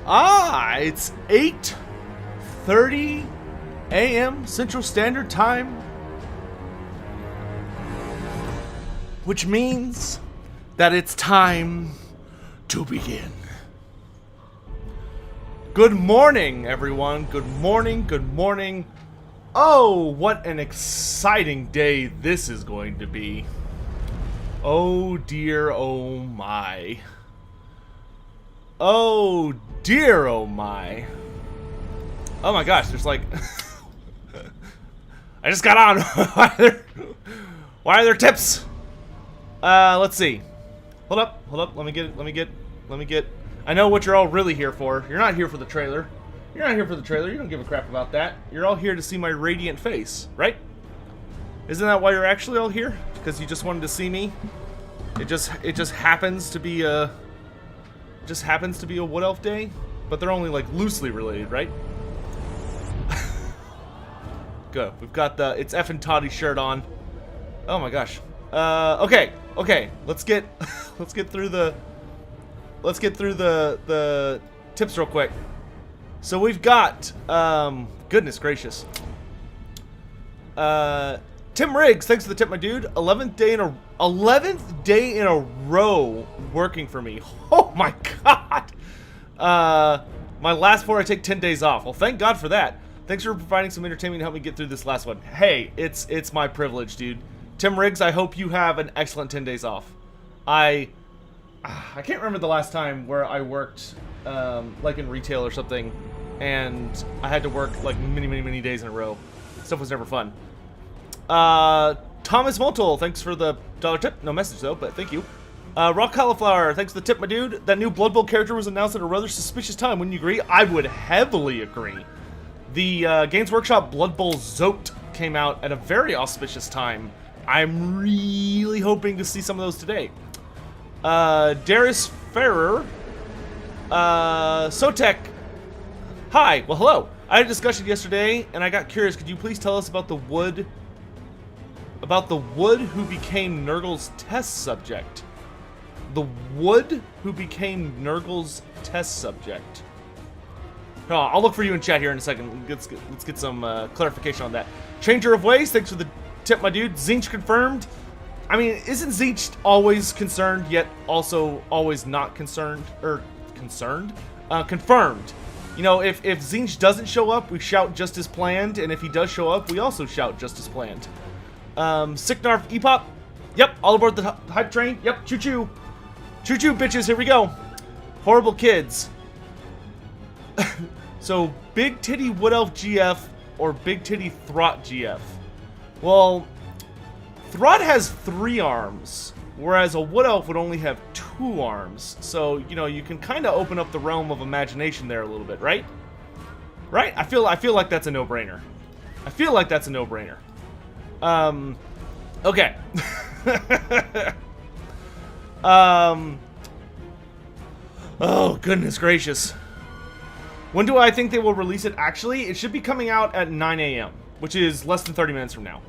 It's 8:30 a.m. Central Standard Time, which means that it's time to begin. Good morning, everyone. Good morning, good morning. Oh, what an exciting day this is going to be. Oh dear, oh my. Oh dear, oh my. Oh my gosh, there's like... I just got on. Why are there tips? Let's see. Hold up. Let me get... I know what you're all really here for. You're not here for the trailer. You're not here for the trailer. You don't give a crap about that. You're all here to see my radiant face, right? Isn't that why you're actually all here? Because you just wanted to see me? It just happens to be a... Wood Elf Day, but they're only like loosely related, right? Good. We've got the it's effing Toddy shirt on. Oh my gosh. Okay. Let's get through the tips real quick. So we've got goodness gracious. Tim Riggs, thanks for the tip, my dude. 11th day in a row working for me. Oh my god. My last 4 I take 10 days off. Well, thank God for that. Thanks for providing some entertainment to help me get through this last one. Hey, it's my privilege, dude. Tim Riggs, I hope you have an excellent 10 days off. I can't remember the last time where I worked like in retail or something and I had to work like many days in a row. Stuff was never fun. Thomas Multol, thanks for the $1 tip. No message though, but thank you. Rock Cauliflower, thanks for the tip, my dude. That new Blood Bowl character was announced at a rather suspicious time. Wouldn't you agree? I would heavily agree. The Games Workshop Blood Bowl Zote came out at a very auspicious time. I'm really hoping to see some of those today. Darius Ferrer, Sotek. Hi, well hello. I had a discussion yesterday and I got curious. Could you please tell us about the wood who became Nurgle's test subject? The wood who became Nurgle's test subject. Oh, I'll look for you in chat here in a second. Let's get some clarification on that. Changer of Ways, thanks for the tip, my dude. Zinch confirmed. I mean, isn't Zinch always concerned, yet also always not concerned? Concerned? Confirmed. You know, if Zinch doesn't show up, we shout just as planned, and if he does show up, we also shout just as planned. Sicknarf Epop. Yep, all aboard the hype train. Yep, choo-choo. Choo-choo, bitches, here we go. Horrible kids. So, Big Titty Wood Elf GF or Big Titty Throt GF? Well, Throt has 3 arms, whereas a Wood Elf would only have 2 arms. So, you know, you can kind of open up the realm of imagination there a little bit, right? Right? I feel like that's a no-brainer. Okay. Oh, goodness gracious. When do I think they will release it? Actually, it should be coming out at 9 a.m., which is less than 30 minutes from now.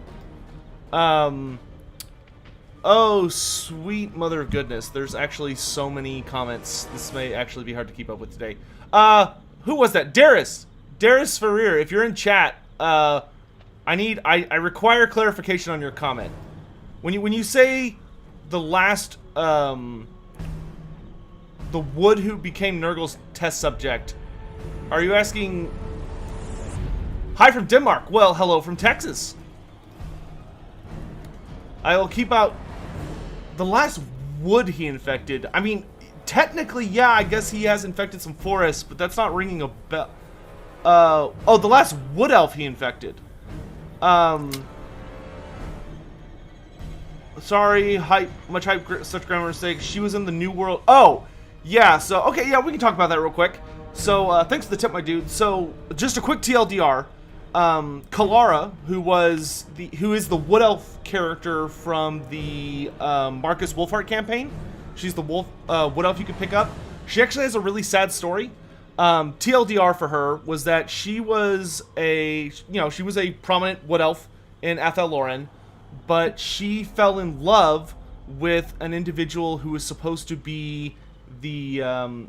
Oh, sweet mother of goodness. There's actually so many comments. This may actually be hard to keep up with today. Who was that? Darius Ferrer, if you're in chat, I require clarification on your comment. When you say the last, the wood who became Nurgle's test subject, are you asking... Hi from Denmark. Well, hello from Texas. I will keep out the last wood he infected. I mean, technically, yeah, I guess he has infected some forests, but that's not ringing a bell. Oh, the last wood elf he infected. Sorry, much hype, such grammar mistakes. She was in the New World. Oh, yeah, so, okay, yeah, we can talk about that real quick. So, thanks for the tip, my dude. So, just a quick TLDR. Kalara, who is the Wood Elf character from the Marcus Wolfheart campaign. She's the Wood Elf you can pick up. She actually has a really sad story. TLDR for her was that she was a prominent Wood Elf in ATHEL LOREN, but she fell in love with an individual who was supposed to be the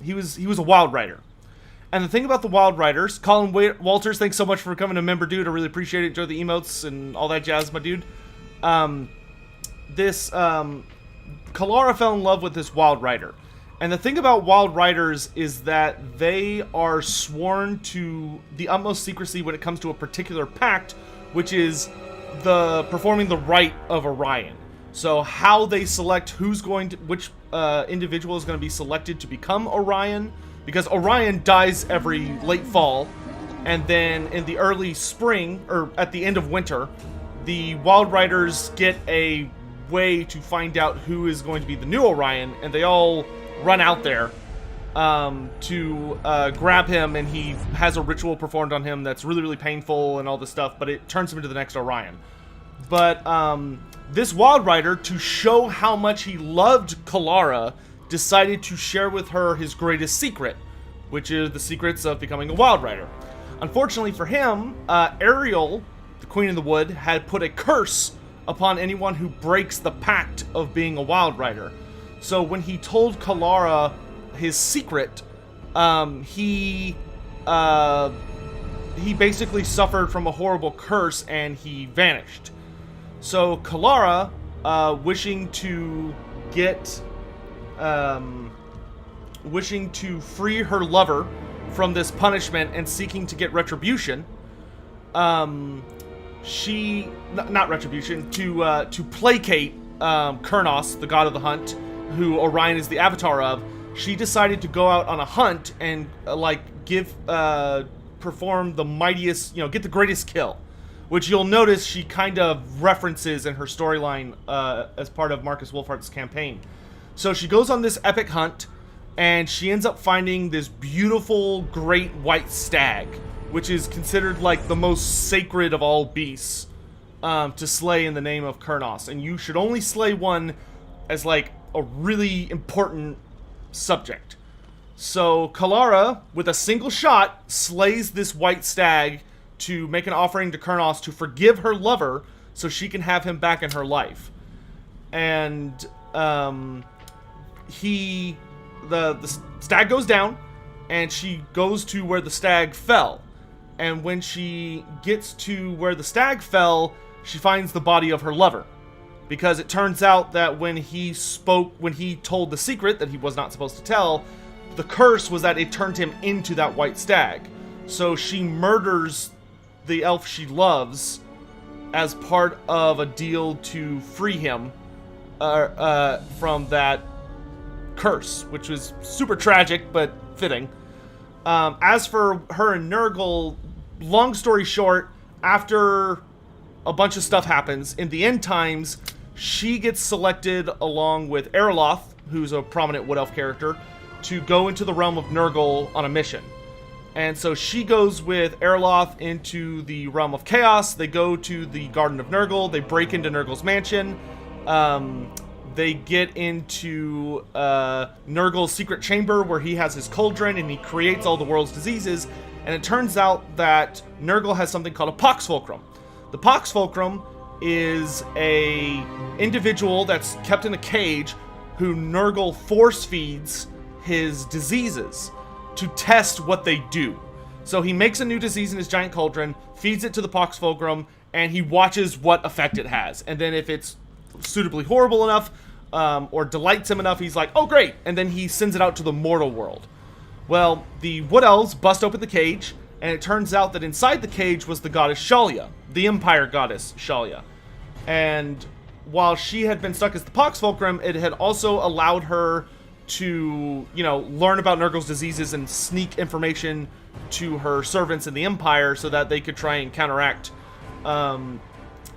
he was a Wild Rider. And the thing about the Wild Riders, Colin Walters, thanks so much for becoming a member, dude. I really appreciate it. Enjoy the emotes and all that jazz, my dude. Kalara fell in love with this Wild Rider. And the thing about Wild Riders is that they are sworn to the utmost secrecy when it comes to a particular pact, which is performing the rite of Orion. So how they select which individual is going to be selected to become Orion, because Orion dies every late fall, and then in the early spring, or at the end of winter, the Wild Riders get a way to find out who is going to be the new Orion, and they all run out there to grab him, and he has a ritual performed on him that's really, really painful and all this stuff, but it turns him into the next Orion. But this Wild Rider, to show how much he loved Kalara, decided to share with her his greatest secret, which is the secrets of becoming a Wild Rider. Unfortunately for him, ARIEL, the Queen of the Wood, had put a curse upon anyone who breaks the pact of being a Wild Rider. So when he told Kalara his secret, he basically suffered from a horrible curse and he vanished. So Kalara, wishing to free her lover from this punishment and seeking to get retribution, to placate Kurnos, the god of the hunt, who Orion is the avatar of, she decided to go out on a hunt and perform the mightiest, get the greatest kill, which you'll notice she kind of references in her storyline as part of Marcus Wolfhart's campaign. So she goes on this epic hunt, and she ends up finding this beautiful great white stag, which is considered like the most sacred of all beasts to slay in the name of Kurnos. And you should only slay one as like a really important subject. So Kalara, with a single shot, slays this white stag to make an offering to Kurnos to forgive her lover so she can have him back in her life. And the stag goes down, and she goes to where the stag fell. And when she gets to where the stag fell, she finds the body of her lover. Because it turns out that when he told the secret that he was not supposed to tell, the curse was that it turned him into that white stag. So she murders the elf she loves as part of a deal to free him from that curse, which was super tragic but fitting. As for her and Nurgle, long story short, after a bunch of stuff happens, in the end times, she gets selected along with Ariloth, who's a prominent Wood Elf character, to go into the realm of Nurgle on a mission. And so she goes with Ariloth into the realm of Chaos. They go to the Garden of Nurgle. They break into Nurgle's mansion. They get into Nurgle's secret chamber where he has his cauldron and he creates all the world's diseases. And it turns out that Nurgle has something called a Pox Fulcrum. The Pox Fulcrum is a individual that's kept in a cage who Nurgle force feeds his diseases to test what they do. So he makes a new disease in his giant cauldron, feeds it to the Pox Fulcrum, and he watches what effect it has. And then if it's suitably horrible enough, or delights him enough, he's like, oh great, and then he sends it out to the mortal world. Well, the Wood Elves bust open the cage, and it turns out that inside the cage was the goddess Shalia, the Empire goddess Shalia. And while she had been stuck as the Pox Fulcrum, it had also allowed her to, learn about Nurgle's diseases and sneak information to her servants in the Empire so that they could try and counteract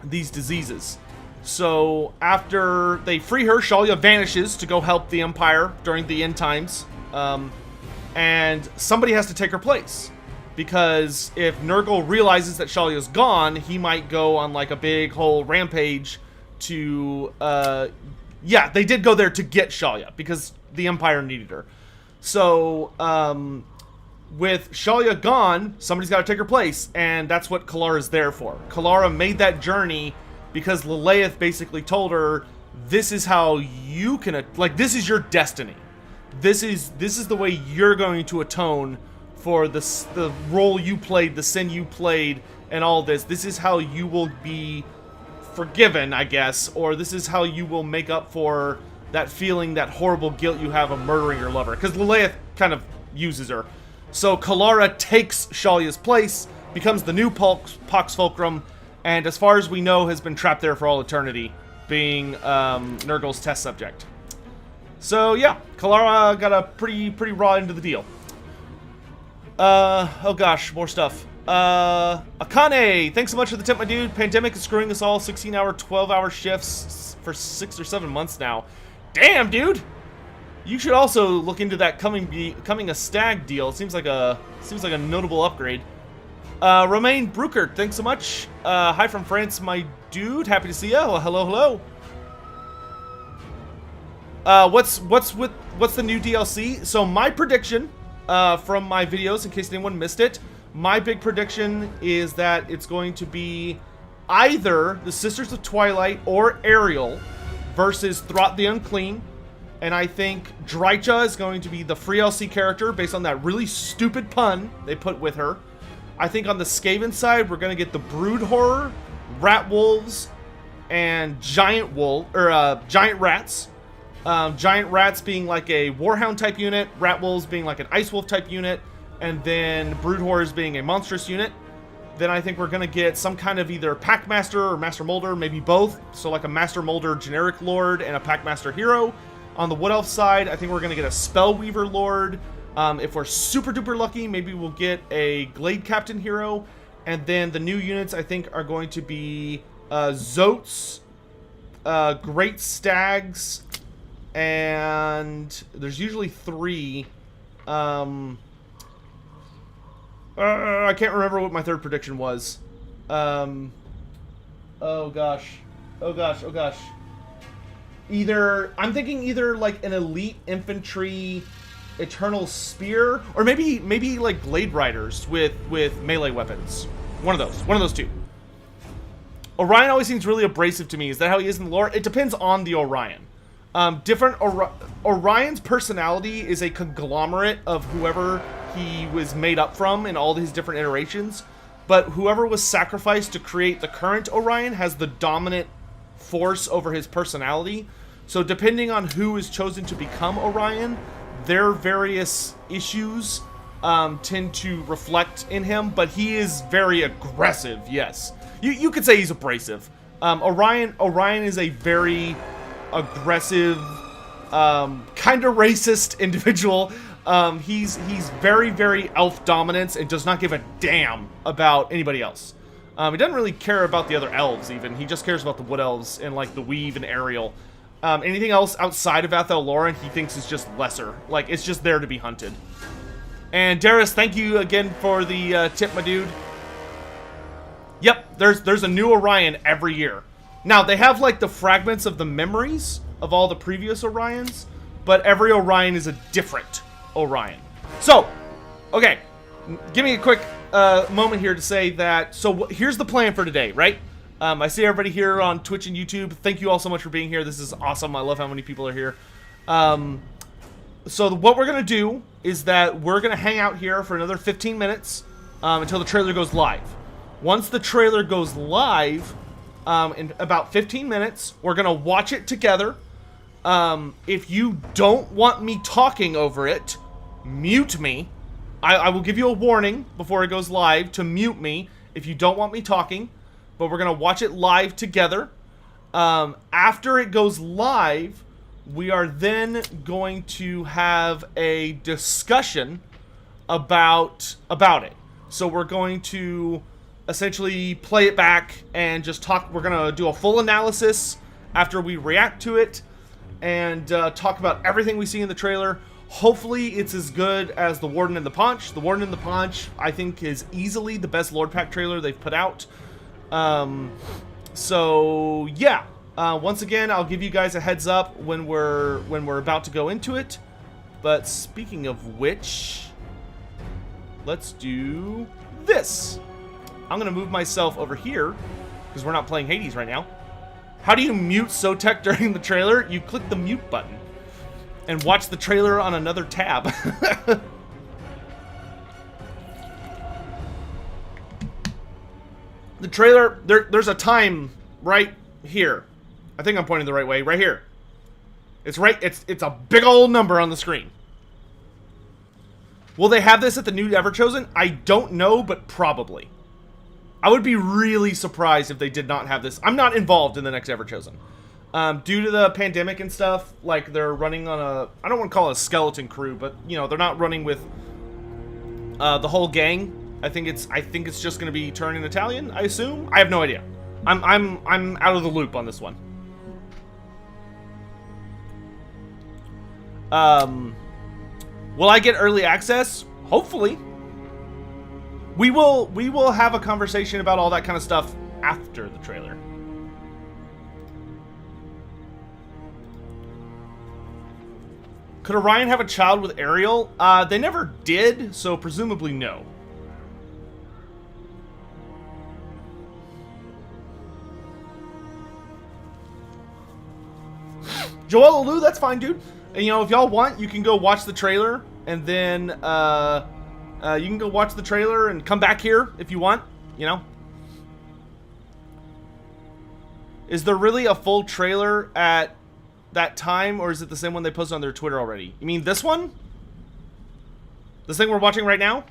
these diseases. So after they free her, Shalia vanishes to go help the Empire during the end times. And somebody has to take her place. Because if Nurgle realizes that Shalia's gone, he might go on like a big whole rampage to... they did go there to get Shalia because the Empire needed her. So, with Shalia gone, somebody's got to take her place, and that's what Kalara's there for. Kalara made that journey because Lilith basically told her, this is how you can, this is your destiny. This is the way you're going to atone for the role you played, the sin you played, and all this. This is how you will be forgiven, I guess, or this is how you will make up for that feeling, that horrible guilt you have of murdering your lover. Because Lilith kind of uses her. So Kalara takes Shalia's place, becomes the new Pax Fulcrum, and as far as we know, has been trapped there for all eternity, being Nurgle's test subject. So yeah, Kalara got a pretty raw end of the deal. Oh gosh, more stuff. Akane, thanks so much for the tip, my dude. Pandemic is screwing us all. 16-hour, 12-hour shifts for 6 or 7 months now. Damn, dude. You should also look into that becoming a Stag deal. It seems like a notable upgrade. Romain Bruckert, thanks so much. Hi from France, my dude. Happy to see ya. Well, hello. What's the new DLC? So my prediction, from my videos, in case anyone missed it, my big prediction is that it's going to be either the Sisters of Twilight or ARIEL versus Throt the Unclean. And I think Drycha is going to be the free LC character based on that really stupid pun they put with her. I think on the Skaven side, we're going to get the Brood Horror, Rat Wolves, and Giant Rats. Giant Rats being like a Warhound type unit, Rat Wolves being like an Ice Wolf type unit, and then Brood Horrors being a monstrous unit. Then I think we're going to get some kind of either Packmaster or Master Molder, maybe both. So like a Master Molder generic Lord and a Packmaster hero. On the Wood Elf side, I think we're going to get a Spellweaver Lord. If we're super duper lucky, maybe we'll get a Glade Captain hero. And then the new units, I think, are going to be Zotes, Great Stags, and there's usually 3. I can't remember what my third prediction was. Oh gosh. I'm thinking either like an elite infantry eternal spear, or maybe like Blade Riders with melee weapons. One of those two. Orion always seems really abrasive to me. Is that how he is in the lore? It depends on the Orion. Orion's personality is a conglomerate of whoever he was made up from in all his different iterations, but whoever was sacrificed to create the current Orion has the dominant force over his personality. So depending on who is chosen to become Orion, their various issues tend to reflect in him, but he is very aggressive, yes. You could say he's abrasive. Orion is a very aggressive, kind of racist individual. He's very elf dominance and does not give a damn about anybody else. He doesn't really care about the other elves even. He just cares about the wood elves and like the Weave and Ariel. Anything else outside of ATHEL LOREN he thinks is just lesser. Like, it's just there to be hunted. And Darius, thank you again for the tip, my dude. Yep, there's a new Orion every year. Now, they have like the fragments of the memories of all the previous Orions, but every Orion is a different Orion. So, okay, give me a quick moment here to say that, so here's the plan for today, right? I see everybody here on Twitch and YouTube. Thank you all so much for being here. This is awesome. I love how many people are here. So what we're going to do is that we're going to hang out here for another 15 minutes until the trailer goes live. Once the trailer goes live, in about 15 minutes, we're going to watch it together. If you don't want me talking over it, mute me. I will give you a warning before it goes live to mute me if you don't want me talking. But we're going to watch it live together. After it goes live, we are then going to have a discussion about it. So we're going to essentially play it back and just talk. We're going to do a full analysis after we react to it and talk about everything we see in the trailer. Hopefully it's as good as The Warden and the Paunch. The Warden and the Paunch, I think, is easily the best Lord Pack trailer they've put out. So yeah, once again, I'll give you guys a heads up when we're about to go into it. But speaking of which, let's do this. I'm gonna move myself over here because we're not playing Hades right now. How do you mute Sotek during the trailer? You click the mute button and watch the trailer on another tab. The trailer, there's a time right here. I think I'm pointing the right way. Right here. It's a big old number on the screen. Will they have this at the new Everchosen? I don't know, but probably. I would be really surprised if they did not have this. I'm not involved in the next Everchosen. Due to the pandemic and stuff, like they're running on a, I don't want to call it a skeleton crew, but you know, they're not running with the whole gang. I think it's just going to be turning Italian, I assume. I have no idea. I'm out of the loop on this one. Will I get early access? Hopefully. We will have a conversation about all that kind of stuff after the trailer. Could Orion have a child with Ariel? They never did, so presumably no. Joel Lou, that's fine, dude. And, you know, if y'all want, you can go watch the trailer, and then, you can go watch the trailer and come back here if you want, you know. Is there really a full trailer at that time, or is it the same one they posted on their Twitter already? You mean this one? This thing we're watching right now?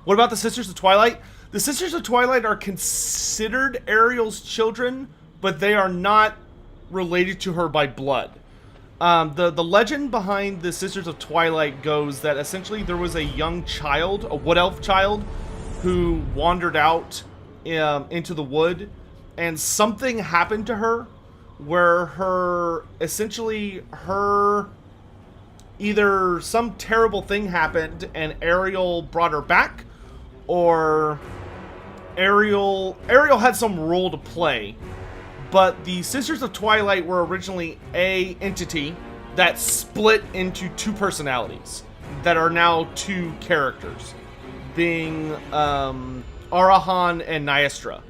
What about the Sisters of Twilight? The Sisters of Twilight are considered Ariel's children, but they are not related to her by blood. The legend behind the Sisters of Twilight goes that essentially there was a young child, a wood elf child, who wandered out into the wood, and something happened to her where either some terrible thing happened and Ariel brought her back, or Ariel had some role to play. But the Sisters of Twilight were originally a entity that split into two personalities that are now two characters, being Arahan and Nyastra.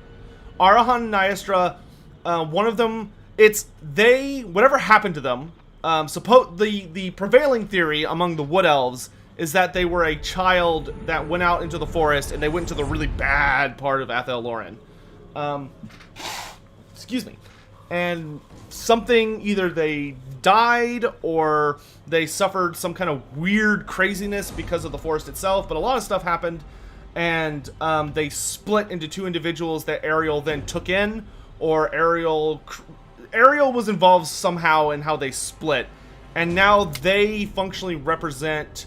Arahan and Nyastra, one of them, whatever happened to them, the prevailing theory among the Wood Elves is that they were a child that went out into the forest and they went into the really bad part of ATHEL LOREN. Excuse me. And something, either they died or they suffered some kind of weird craziness because of the forest itself, but a lot of stuff happened, and they split into two individuals that Ariel then took in, or Ariel was involved somehow in how they split, and now they functionally represent,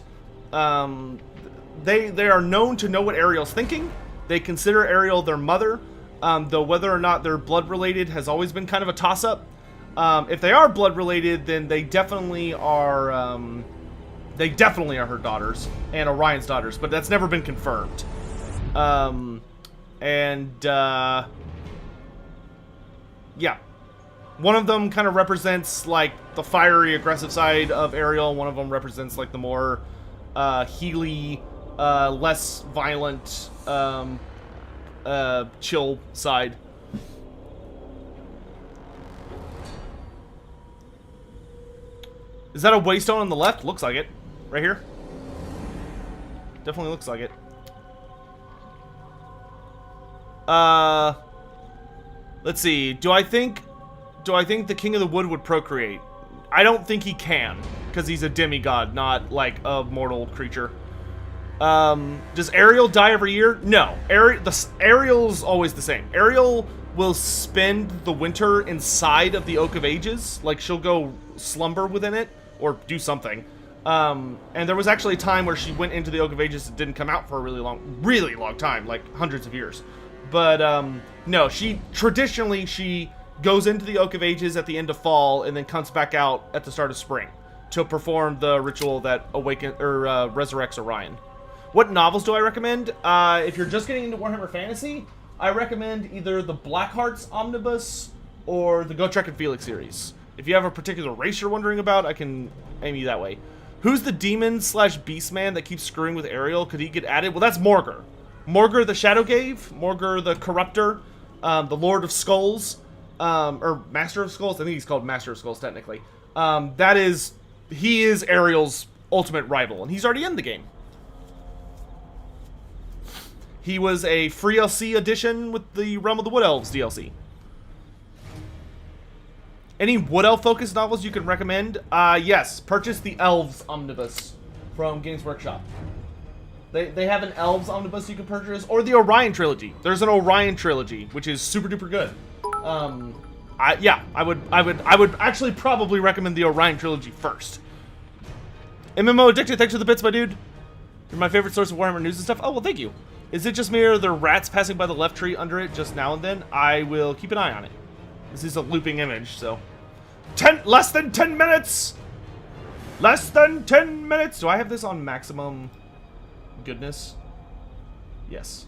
they are known to know what Ariel's thinking. They consider Ariel their mother. Though whether or not they're blood related has always been kind of a toss-up. If they are blood related, then they definitely are her daughters and Orion's daughters, but that's never been confirmed. Yeah, one of them kind of represents like the fiery, aggressive side of Ariel. One of them represents like the more healy, less violent, chill side. Is that a waystone on the left? Looks like it. Right here. Definitely looks like it. Let's see. Do I think the King of the Wood would procreate? I don't think he can, because he's a demigod, not like a mortal creature. Does Ariel die every year? No. Ariel's always the same. Ariel will spend the winter inside of the Oak of Ages. Like, she'll go slumber within it, or do something. And there was actually a time where she went into the Oak of Ages and didn't come out for a really long time, like hundreds of years. But, no, she goes into the Oak of Ages at the end of fall and then comes back out at the start of spring to perform the ritual that resurrects Orion. What novels do I recommend? If you're just getting into Warhammer Fantasy, I recommend either the Blackheart's Omnibus or the Gotrek and Felix series. If you have a particular race you're wondering about, I can aim you that way. Who's the demon/beastman that keeps screwing with Ariel? Could he get added? Well, that's Morgur. Morgur the Shadowgave, Morgur the Corruptor, the Lord of Skulls, or Master of Skulls. I think he's called Master of Skulls technically. He is Ariel's ultimate rival, and he's already in the game. He was a free LC edition with the Realm of the Wood Elves DLC. Any Wood Elf focused novels you can recommend? Yes, purchase the Elves Omnibus from Games Workshop. They have an Elves Omnibus you can purchase, or the Orion Trilogy. There's an Orion Trilogy, which is super duper good. I would actually probably recommend the Orion Trilogy first. MMO Addicted, thanks for the bits, my dude. You're my favorite source of Warhammer news and stuff. Oh, well, thank you. Is it just me or are there rats passing by the left tree under it just now and then? I will keep an eye on it. This is a looping image, so... Less than 10 minutes! Less than 10 minutes! Do I have this on maximum goodness? Yes.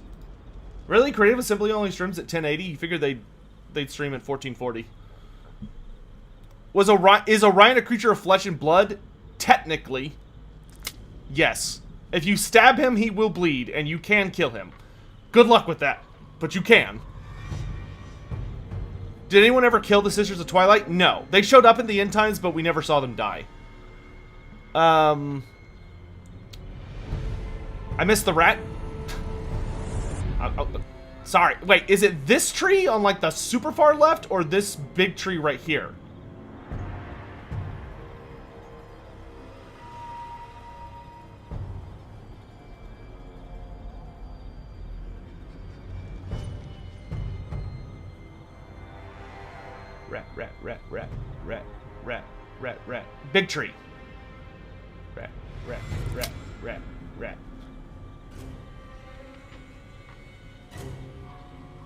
Really? Creative Assembly only streams at 1080? You figured they'd stream at 1440. Is Orion a creature of flesh and blood? Technically. Yes. If you stab him, he will bleed, and you can kill him. Good luck with that. But you can. Did anyone ever kill the Sisters of Twilight? No. They showed up in the end times, but we never saw them die. I missed the rat. Sorry. Wait, is it this tree on, like, the super far left, or this big tree right here? Rat. Big tree. Rat.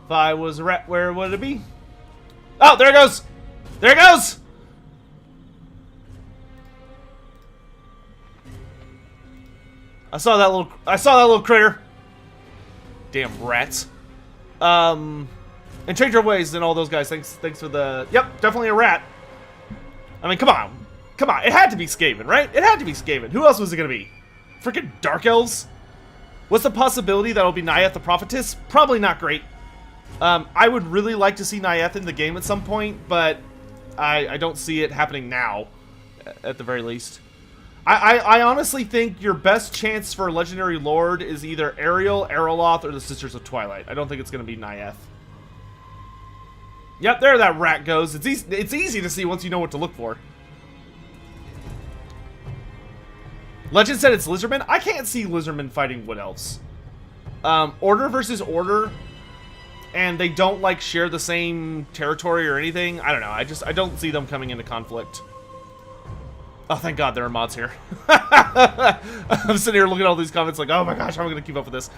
If I was a rat, where would it be? Oh, there it goes! There it goes! I saw that little critter. Damn rats. And Change Your Ways and all those guys. Thanks for the... Yep, definitely a rat. I mean, come on. Come on. It had to be Skaven, right? It had to be Skaven. Who else was it going to be? Freaking Dark Elves? What's the possibility that it'll be Nyeth the Prophetess? Probably not great. I would really like to see Nyeth in the game at some point, but I don't see it happening now, at the very least. I honestly think your best chance for Legendary Lord is either Ariel, Aeroloth, or the Sisters of Twilight. I don't think it's going to be Nyeth. Yep, there that rat goes. It's easy to see once you know what to look for. Legend said it's Lizardmen. I can't see Lizardmen fighting Wood Elves. Order versus Order, and they don't, like, share the same territory or anything. I don't know. I don't see them coming into conflict. Oh, thank God there are mods here. I'm sitting here looking at all these comments like, oh my gosh, how am I going to keep up with this?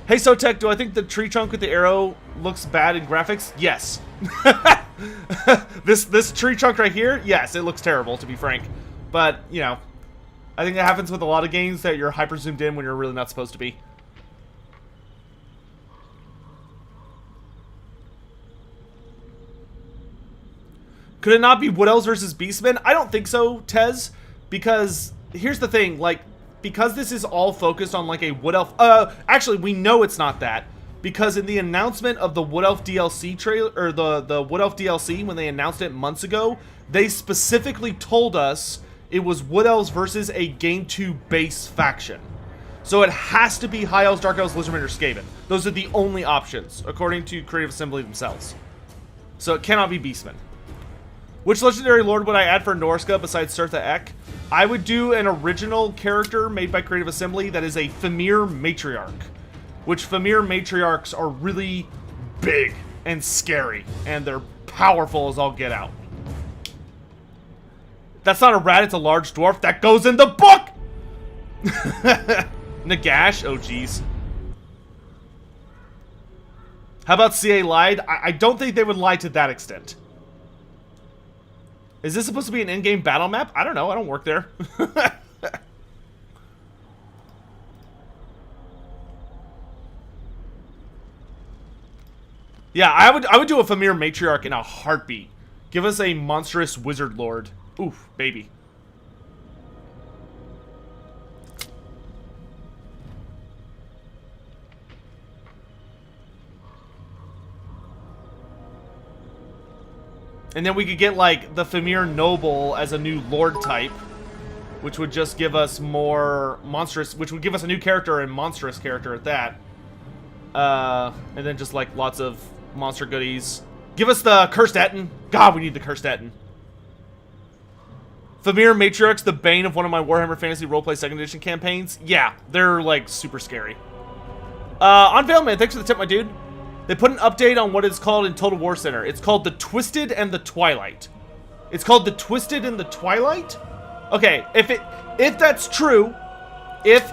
Hey, Sotech, do I think the tree trunk with the arrow looks bad in graphics? Yes. This tree trunk right here, yes, it looks terrible, to be frank. But, you know, I think that happens with a lot of games that you're hyper zoomed in when you're really not supposed to be. Could it not be Wood Elves versus Beastmen? I don't think so, Tez, because here's the thing, like, because this is all focused on, like, a Wood Elf... actually, we know it's not that, because in the announcement of the Wood Elf DLC trailer, or the Wood Elf DLC, when they announced it months ago, they specifically told us it was Wood Elves versus a Game 2 base faction. So it has to be High Elves, Dark Elves, Lizardmen, or Skaven. Those are the only options, according to Creative Assembly themselves. So it cannot be Beastmen. Which Legendary Lord would I add for Norska besides Sertha Ek? I would do an original character made by Creative Assembly that is a Famir Matriarch. Which Famir Matriarchs are really big and scary, and they're powerful as all get out. That's not a rat, it's a large dwarf. That goes in the book! Nagash? Oh, jeez. How about CA lied? I don't think they would lie to that extent. Is this supposed to be an in-game battle map? I don't know. I don't work there. Yeah, I would do a Famir Matriarch in a heartbeat. Give us a monstrous Wizard Lord. Oof, baby. And then we could get, like, the Famir Noble as a new Lord type. which would just give us more monstrous, which would give us a new character and monstrous character at that. And then just like lots of monster goodies. Give us the Cursed Etten. God, we need the Cursed Etten. Famir Matriarchs, the bane of one of my Warhammer Fantasy Roleplay 2nd Edition campaigns. Yeah, they're like super scary. Unveil Man, thanks for the tip, my dude. They put an update on what it's called in Total War Center. It's called the Twisted and the Twilight. It's called the Twisted and the Twilight? Okay, if that's true, if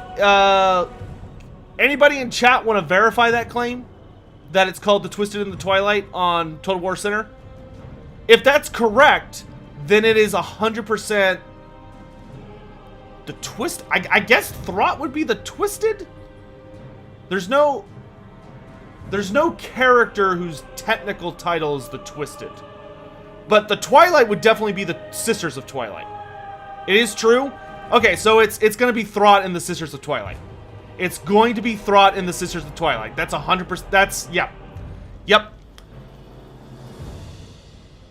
anybody in chat want to verify that claim, that it's called the Twisted and the Twilight on Total War Center, if that's correct, then it is 100% the twist. I guess Throt would be the Twisted? There's no character whose technical title is the Twisted. But the Twilight would definitely be the Sisters of Twilight. It is true? Okay, so it's going to be Throt and the Sisters of Twilight. It's going to be Throt and the Sisters of Twilight. That's 100%. That's, yeah. Yep.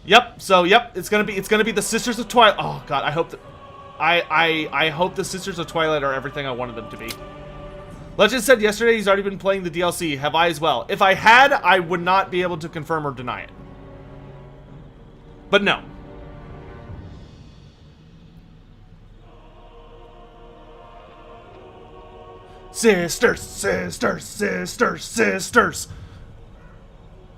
Yep. So, yep. It's gonna be the Sisters of Twilight. Oh God, I hope that I hope the Sisters of Twilight are everything I wanted them to be. Legend said yesterday he's already been playing the DLC. Have I as well? If I had, I would not be able to confirm or deny it. But no. Sisters, sisters, sisters, sisters.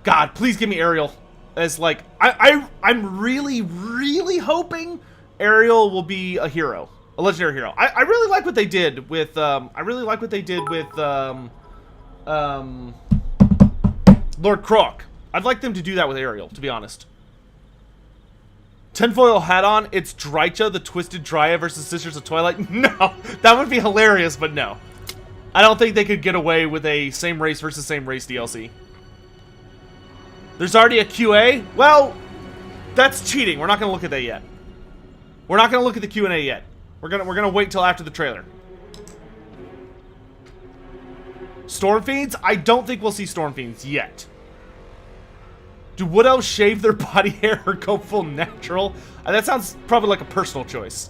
God, please give me Ariel. As like, I'm really, really hoping Ariel will be a hero, a legendary hero. I really like what they did with Lord Croc. I'd like them to do that with Ariel, to be honest. Tinfoil hat on. It's Drycha, the Twisted Dryad versus Sisters of Twilight. No, that would be hilarious, but no. I don't think they could get away with a same race versus same race DLC. There's already a QA? Well, that's cheating. We're not going to look at that yet. We're not going to look at the Q&A yet. We're gonna wait till after the trailer. Storm Fiends? I don't think we'll see Storm Fiends yet. Do Wood Elves shave their body hair or go full natural? That sounds probably like a personal choice.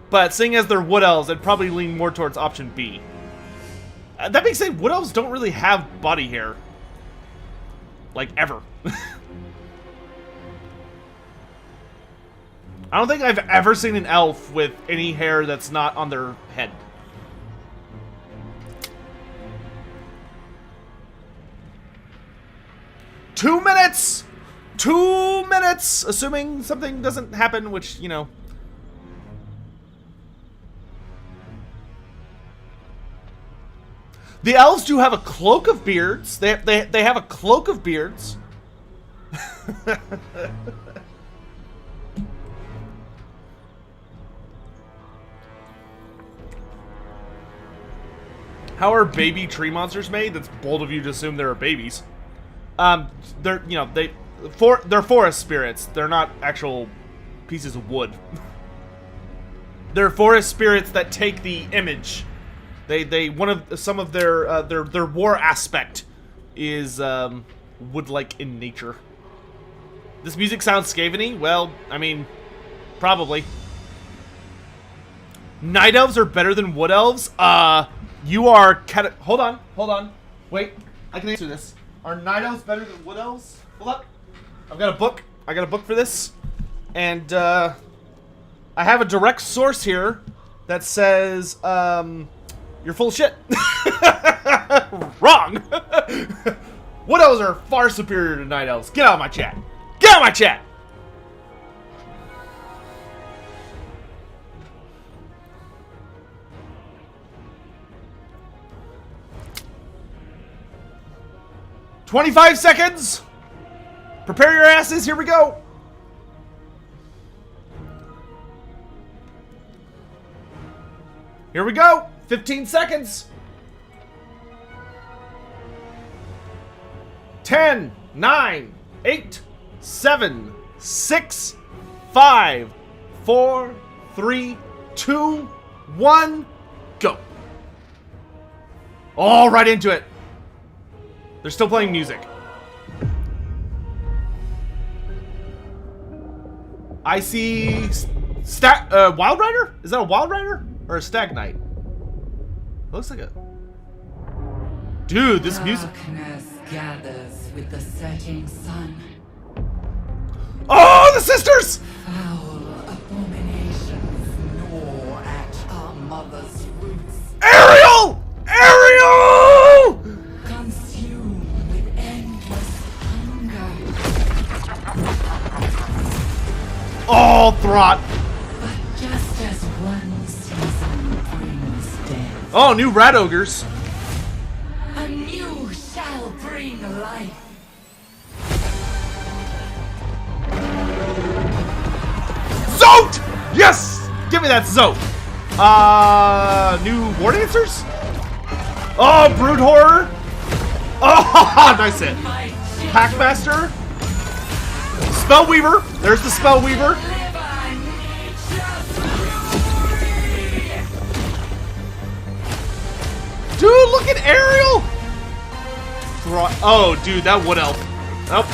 But seeing as they're Wood Elves, I'd probably lean more towards option B. That being said, Wood Elves don't really have body hair. Like, ever. I don't think I've ever seen an elf with any hair that's not on their head. Two minutes! 2 minutes! Assuming something doesn't happen, which, you know. The elves do have a cloak of beards. They have a cloak of beards. How are baby tree monsters made? That's bold of you to assume there are babies. They're, you know, they're forest spirits. They're not actual pieces of wood. They're forest spirits that take the image. Some of their war aspect is wood-like in nature. This music sounds Skaven-y? Well, I mean, probably. Night elves are better than wood elves? You are hold on. Wait, I can answer this. Are night elves better than wood elves? Hold up. I've got a book. I got a book for this. And I have a direct source here that says you're full of shit. Wrong. Wood elves are far superior to night elves. Get out of my chat. Get out of my chat. "25 seconds. Prepare your asses. Here we go." Here we go. 15 seconds. 10, 9, 8, 7, 6, 5, 4, 3, 2, 1, go. All right into it. They're still playing music. I see Wild Rider? Is that a Wild Rider? Or a Stag Knight? Looks like a... Dude, this music... Darkness gathers with the setting sun. Oh, the sisters! Foul abominations gnaw at our mother's roots. Ariel! Ariel! Consume with endless hunger. Oh, Throt. But just as one season brings death, Oh, new rat ogres. a new shall bring life. Zote! Yes! Give me that Zote. New War Dancers? Oh, Brood Horror. Oh, nice hit. Packmaster. Spellweaver. There's the Spellweaver. Dude, look at Ariel. Oh, dude, that Wood Elf. Nope.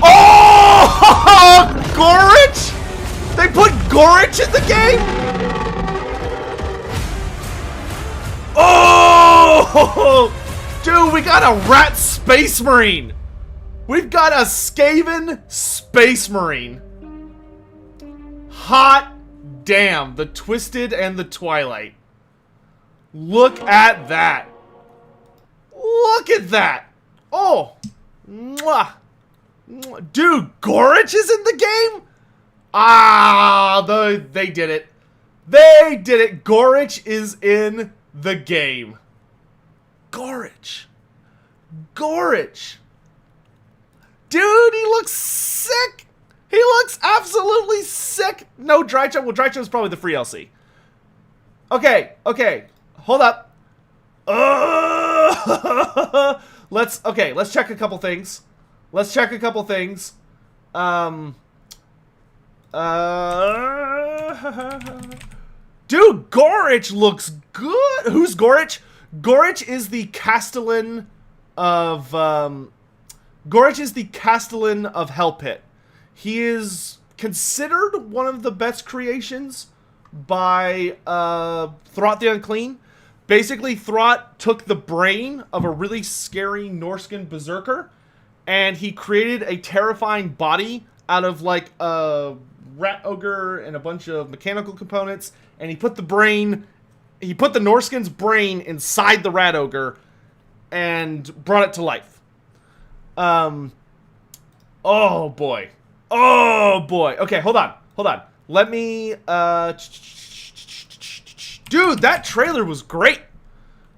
Oh! Gorich? They put Gorich in the game? Oh! Dude, we got a Rat Space Marine. We've got a Skaven Space Marine. Hot damn, the Twisted and the Twilight. Look at that. Look at that. Oh. Mwah. Dude, Gorich is in the game? Ah, they did it. They did it. Gorich is in the game. Gorich. Gorich. Dude, he looks sick. He looks absolutely sick. No Drycho. Well, Drycho is probably the free LC. Okay, okay. Hold up. Let's check a couple things. Let's check a couple things. Dude, Gorich looks good. Who's Gorich? Gorich is the Castellan of Gorich is the Castellan of Hell Pit. He is considered one of the best creations by Throt the Unclean. Basically, Throt took the brain of a really scary Norscan berserker, and he created a terrifying body out of like a rat ogre and a bunch of mechanical components, and he put the Norscan's brain inside the rat ogre and brought it to life. Oh boy. Oh boy. Okay, hold on. Hold on. Let me dude, that trailer was great.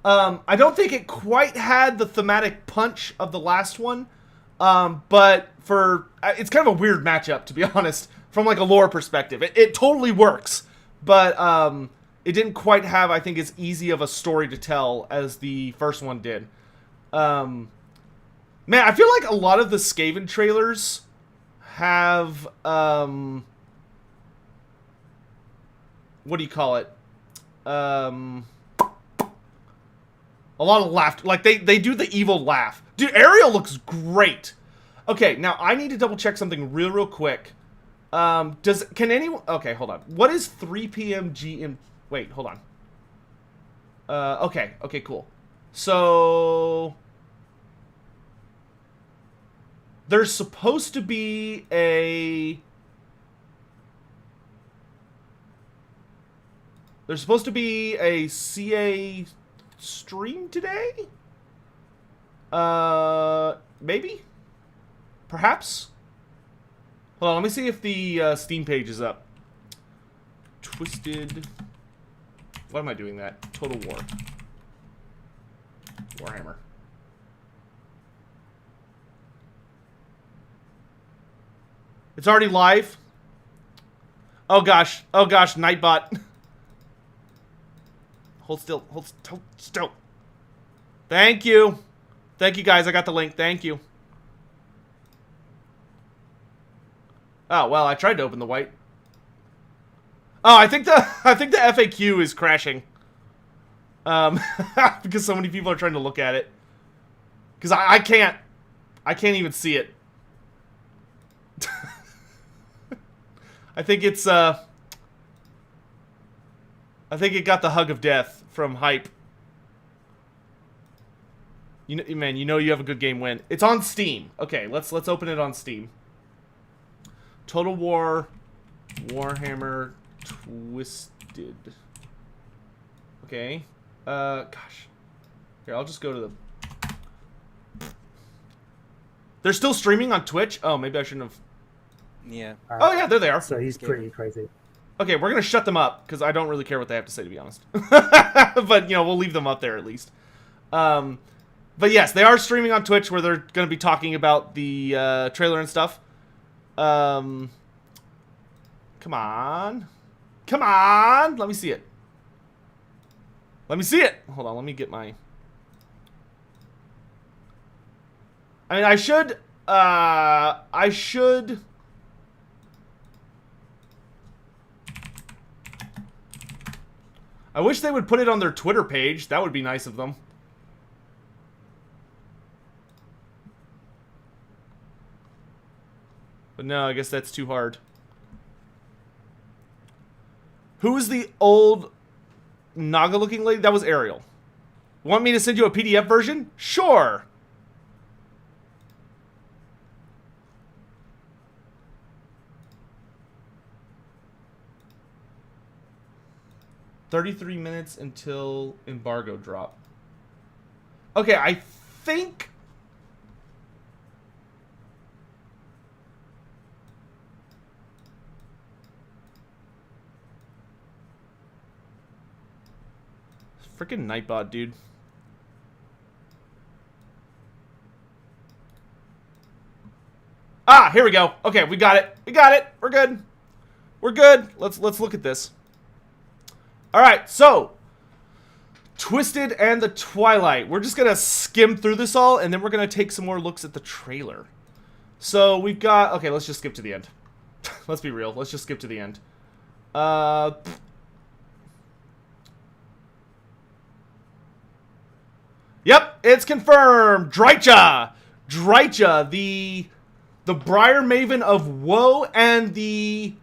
I don't think it quite had the thematic punch of the last one. But it's kind of a weird matchup, to be honest, from like a lore perspective. It totally works, but it didn't quite have, I think, as easy of a story to tell as the first one did. Man, I feel like a lot of the Skaven trailers have, what do you call it? A lot of laughter. Like, they do the evil laugh. Dude, Ariel looks great. Okay, now I need to double check something real quick. Can anyone... Okay, hold on. What is 3 p.m. GM... Wait, hold on. Okay, cool. So... There's supposed to be a... There's supposed to be a CA stream today? Maybe? Perhaps? Hold on, let me see if the Steam page is up. Twisted... Why am I doing that? Total War. Warhammer. It's already live? Oh gosh, Nightbot. Hold still, hold still. Thank you. Thank you guys, I got the link, thank you. Oh, well, I tried to open the white. Oh, I think the FAQ is crashing. Because so many people are trying to look at it. Because I can't I can't even see it. I think it's, I think it got the hug of death from hype. You know, man, you know you have a good game when it's on Steam. Okay, let's open it on Steam. Total War Warhammer Twisted. Okay. Gosh. Here, I'll just go to the... They're still streaming on Twitch? Oh, maybe I shouldn't have... Yeah. Oh, yeah, there they are. So he's pretty crazy. Okay, we're going to shut them up, because I don't really care what they have to say, to be honest. But, you know, we'll leave them up there, at least. But, yes, they are streaming on Twitch, where they're going to be talking about the trailer and stuff. Come on. Come on! Let me see it. Let me see it! Hold on, let me get my... I mean, I should... I wish they would put it on their Twitter page. That would be nice of them. But no, I guess that's too hard. Who is the old Naga-looking lady? That was Ariel. Want me to send you a PDF version? Sure. $33 minutes until embargo drop. Okay, I think... Freaking Nightbot, dude. Ah, here we go. Okay, we got it. We got it. We're good. We're good. Let's look at this. All right, so Twisted and the Twilight. We're just gonna skim through this all, and then we're gonna take some more looks at the trailer. So we've got... Okay, let's just skip to the end. Let's be real. Let's just skip to the end. Yep, it's confirmed. Drycha, the Briar Maven of Woe and the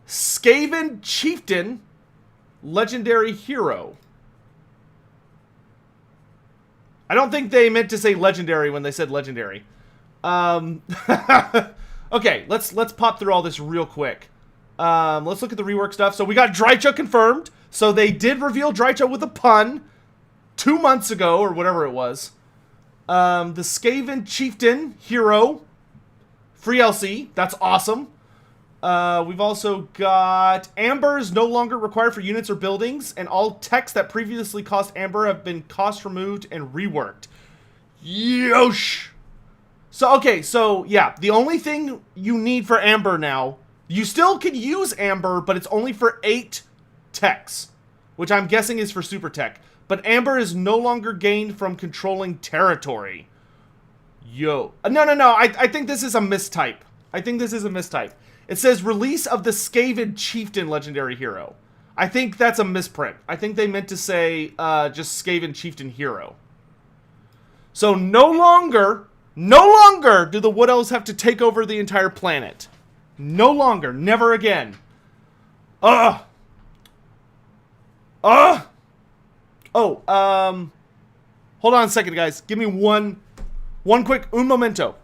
Skaven Chieftain legendary hero. I don't think they meant to say legendary when they said legendary. Okay, let's pop through all this real quick. Let's look at the rework stuff. So we got Drycha confirmed. So they did reveal Drycha with a pun 2 months ago, or whatever it was. The Skaven Chieftain hero. Free LC. That's awesome. We've also got Amber is no longer required for units or buildings, and all texts that previously cost Amber have been cost removed and reworked. Yosh! So, okay, so, yeah, the only thing you need for Amber now, you still can use Amber, but it's only for 8 techs, which I'm guessing is for Super Tech. But Amber is no longer gained from controlling territory. Yo. No, I think this is a mistype. It says release of the Skaven Chieftain legendary hero. I think that's a misprint. I think they meant to say just Skaven Chieftain hero. So no longer do the Wood Elves have to take over the entire planet. No longer. Never again. Oh, hold on a second, guys. Give me one quick, un momento.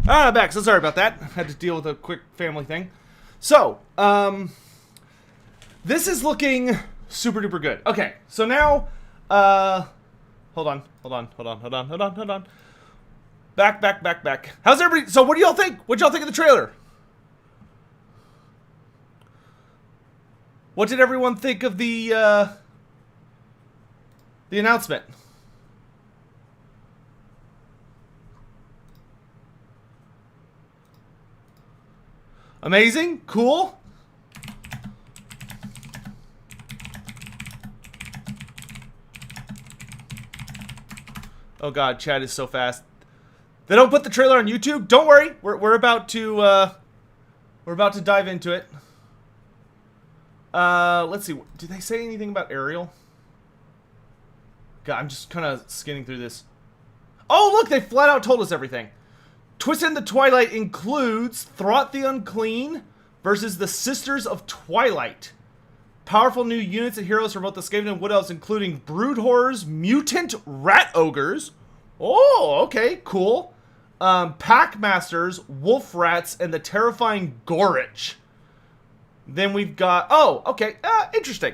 I'm back, so sorry about that. Had to deal with a quick family thing. So, this is looking super duper good. Okay, so now, hold on. Back. How's everybody? So what do y'all think? What y'all think of the trailer? What did everyone think of the announcement? Amazing? Cool? Oh god, chat is so fast. They don't put the trailer on YouTube? Don't worry. We're about to dive into it. Let's see. Did they say anything about ARIEL? God, I'm just kind of skinning through this. Oh, look, they flat out told us everything. Twist in the Twilight includes Throth the Unclean versus the Sisters of Twilight. Powerful new units and heroes from both the Skaven and Wood Elves, including Brood Horrors, Mutant Rat Ogres. Oh, okay, cool. Pack Masters, Wolf Rats, and the terrifying Gorich. Then we've got, oh, okay, interesting.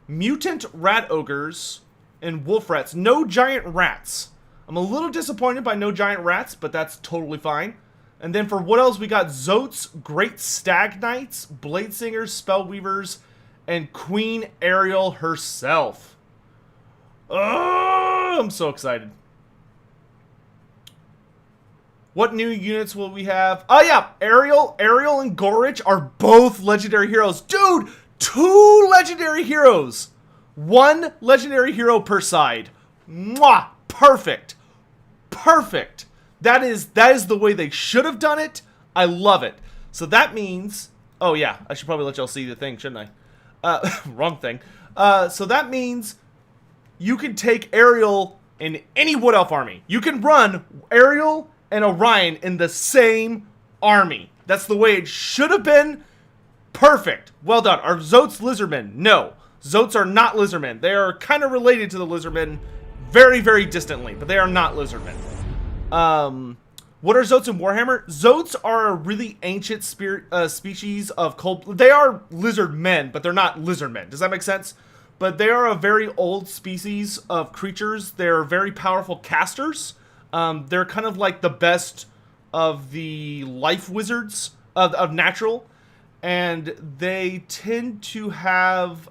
Mutant Rat Ogres and Wolf Rats. No giant rats. I'm a little disappointed by no giant rats, but that's totally fine. And then for what else, we got Zotes, Great Stag Knights, Blade Singers, Spellweavers, and Queen ARIEL herself. Oh, I'm so excited. What new units will we have? Oh yeah, ARIEL and Gorich are both legendary heroes. Dude, 2 legendary heroes. 1 legendary hero per side. Mwah! Perfect. Perfect. That is the way they should have done it. I love it. So that means, oh yeah, I should probably let y'all see the thing, shouldn't I? Wrong thing. So that means you can take ARIEL in any Wood Elf army. You can run ARIEL and Orion in the same army. That's the way it should have been. Perfect. Well done. Are Zotes lizardmen? No. Zotes are not lizardmen. They are kind of related to the lizardmen very, very distantly, but they are not lizardmen. What are Zotes in Warhammer? Zotes are a really ancient species of cold... They are lizard men, but they're not lizard men. Does that make sense? But they are a very old species of creatures. They're very powerful casters. They're kind of like the best of the life wizards of natural, and they tend to have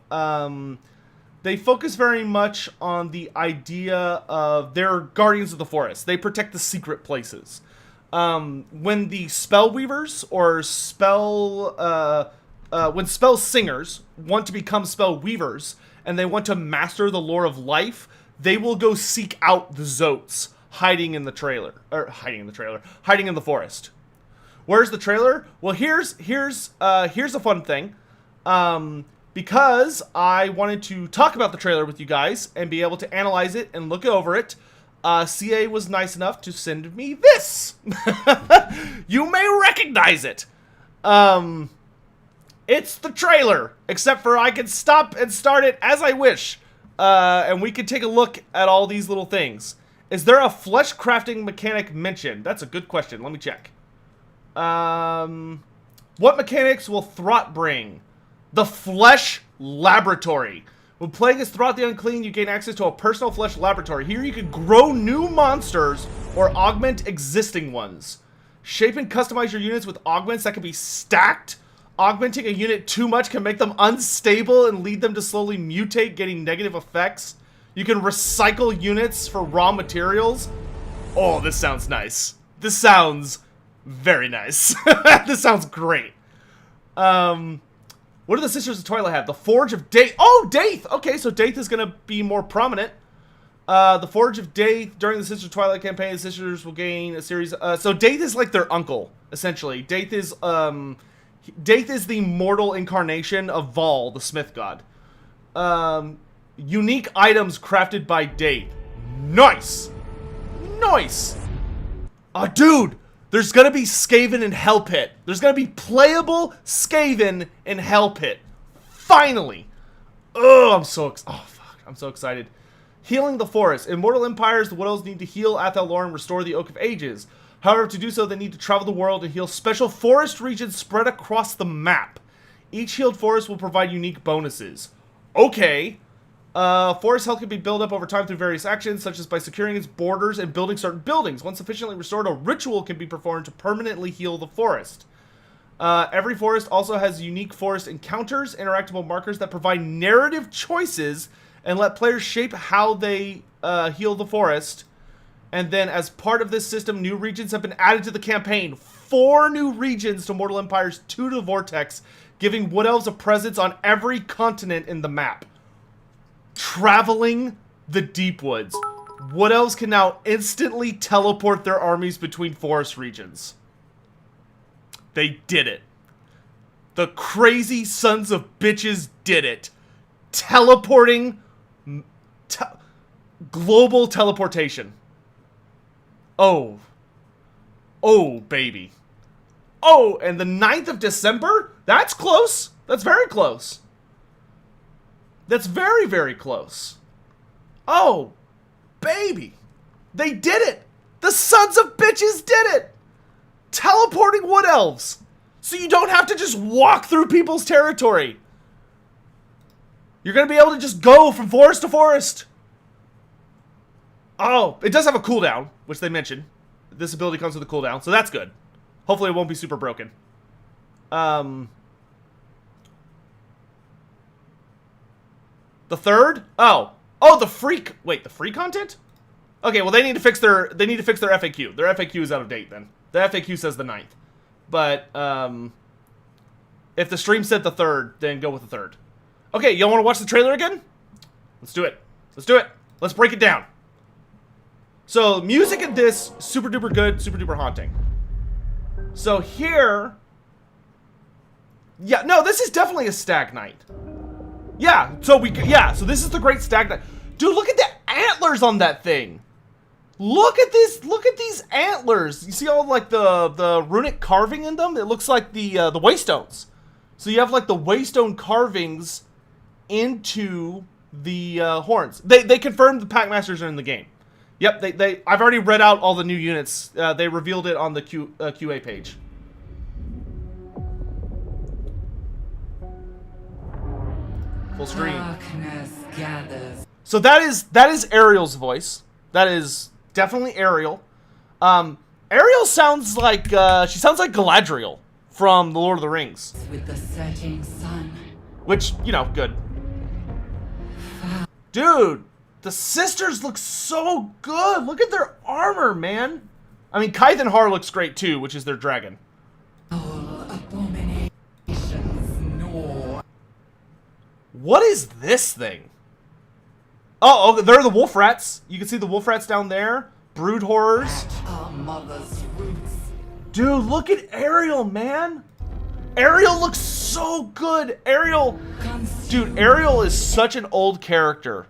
they focus very much on the idea of they're guardians of the forest. They protect the secret places. When the spellweavers or when spell singers want to become spell weavers and they want to master the lore of life, they will go seek out the Zotes. Hiding in the forest. Where's the trailer? Well, here's a fun thing. Because I wanted to talk about the trailer with you guys and be able to analyze it and look over it, CA was nice enough to send me this. You may recognize it. It's the trailer, except for I can stop and start it as I wish. And we can take a look at all these little things. Is there a flesh crafting mechanic mentioned? That's a good question. Let me check. What mechanics will Throth bring? The Flesh Laboratory. When playing as Throth the Unclean, you gain access to a personal flesh laboratory. Here you can grow new monsters or augment existing ones. Shape and customize your units with augments that can be stacked. Augmenting a unit too much can make them unstable and lead them to slowly mutate, getting negative effects. You can recycle units for raw materials. Oh, this sounds nice. This sounds very nice. This sounds great. What do the Sisters of Twilight have? The Forge of Daith. Oh, Daith! Okay, so Daith is going to be more prominent. The Forge of Daith. During the Sisters of Twilight campaign, the Sisters will gain a series... so Daith is like their uncle, essentially. Daith is the mortal incarnation of Vol, the Smith God. Unique items crafted by Daith. Nice! Nice! Dude! There's gonna be Skaven in Hell Pit. There's gonna be playable Skaven in Hell Pit. Finally! Oh, I'm so excited. Healing the forest. In Mortal Empires, the Wood Elves need to heal ATHEL, LOREN, restore the Oak of Ages. However, to do so, they need to travel the world and heal special forest regions spread across the map. Each healed forest will provide unique bonuses. Okay. Forest health can be built up over time through various actions, such as by securing its borders and building certain buildings. Once sufficiently restored, a ritual can be performed to permanently heal the forest. Every forest also has unique forest encounters, interactable markers that provide narrative choices and let players shape how they heal the forest. And then as part of this system, new regions have been added to the campaign. 4 new regions to Mortal Empires 2 to the Vortex, giving Wood Elves a presence on every continent in the map. Traveling the Deep Woods. Wood Elves can now instantly teleport their armies between forest regions. They did it. The crazy sons of bitches did it. Teleporting. Global teleportation. Oh. Oh, baby. Oh, and the 9th of December? That's close. That's very close. That's very, very close. Oh, baby. They did it. The sons of bitches did it. Teleporting Wood Elves. So you don't have to just walk through people's territory. You're going to be able to just go from forest to forest. Oh, it does have a cooldown, which they mentioned. This ability comes with a cooldown, so that's good. Hopefully it won't be super broken. The 3rd? Oh, the free. Wait, the free content? Okay, well they need to fix their FAQ. Their FAQ is out of date then. The FAQ says the 9th. But if the stream said the 3rd, then go with the 3rd. Okay, y'all want to watch the trailer again? Let's do it. Let's do it. Let's break it down. So, music in this, super duper good, super duper haunting. So here... Yeah, no, this is definitely a Stag Night. Yeah, so so this is the Great Stag Night. Dude, look at the antlers on that thing. Look at this, look at these antlers. You see all like the runic carving in them? It looks like the Waystones. So you have like the Waystone carvings into the horns. They confirmed the Packmasters are in the game. Yep, I've already read out all the new units. They revealed it on the QA page. Full screen. Darkness gathers. So that is Ariel's voice. That is definitely Ariel. Ariel sounds like she sounds like Galadriel from The Lord of the Rings. With the setting sun. Which, you know, good. Dude, the sisters look so good. Look at their armor, man. I mean, Kythe and Har looks great too, which is their dragon. All abominations gnaw. What is this thing? Oh, they're the wolf rats. You can see the wolf rats down there. Brood horrors. Our mother's roots. Dude, look at Ariel, man. Ariel looks so good. Ariel, dude, Ariel is such an old character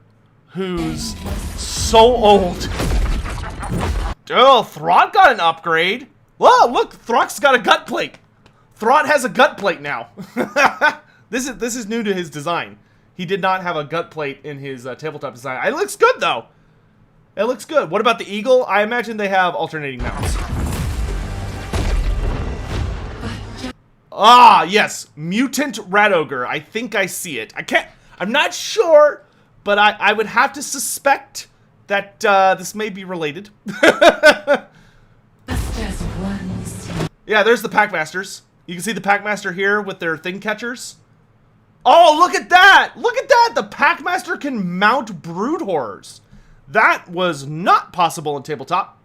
who's so old. Oh, Throt got an upgrade. Whoa, look, Throt's got a gut plate. Throt has a gut plate now. This is new to his design. He did not have a gut plate in his tabletop design. It looks good, though. It looks good. What about the eagle? I imagine they have alternating mounts. Ah, yes. Mutant Rat Ogre. I think I see it. I'm not sure, but I would have to suspect that this may be related. Yeah, there's the Packmasters. You can see the Packmaster here with their thing catchers. Oh, look at that! Look at that! The Packmaster can mount brood horrors. That was not possible in tabletop.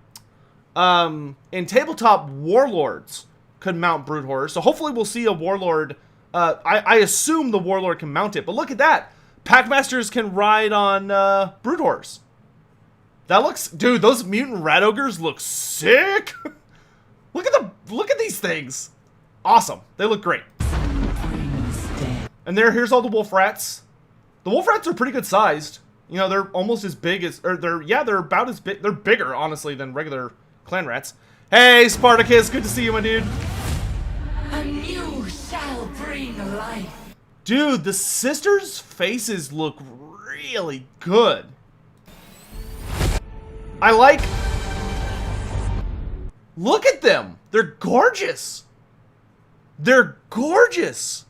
In tabletop, warlords could mount brood horrors. So hopefully we'll see a warlord. I assume the warlord can mount it, but look at that! Packmasters can ride on brood horrors. That looks, dude. Those mutant rat ogres look sick. Look at these things. Awesome. They look great. And here's all the wolf rats. The wolf rats are pretty good sized. You know, they're almost as big as, or they're about as big. They're bigger, honestly, than regular clan rats. Hey, Spartacus, good to see you, my dude. A new shall bring life. Dude, the sisters' faces look really good. I like... Look at them. They're gorgeous. They're gorgeous.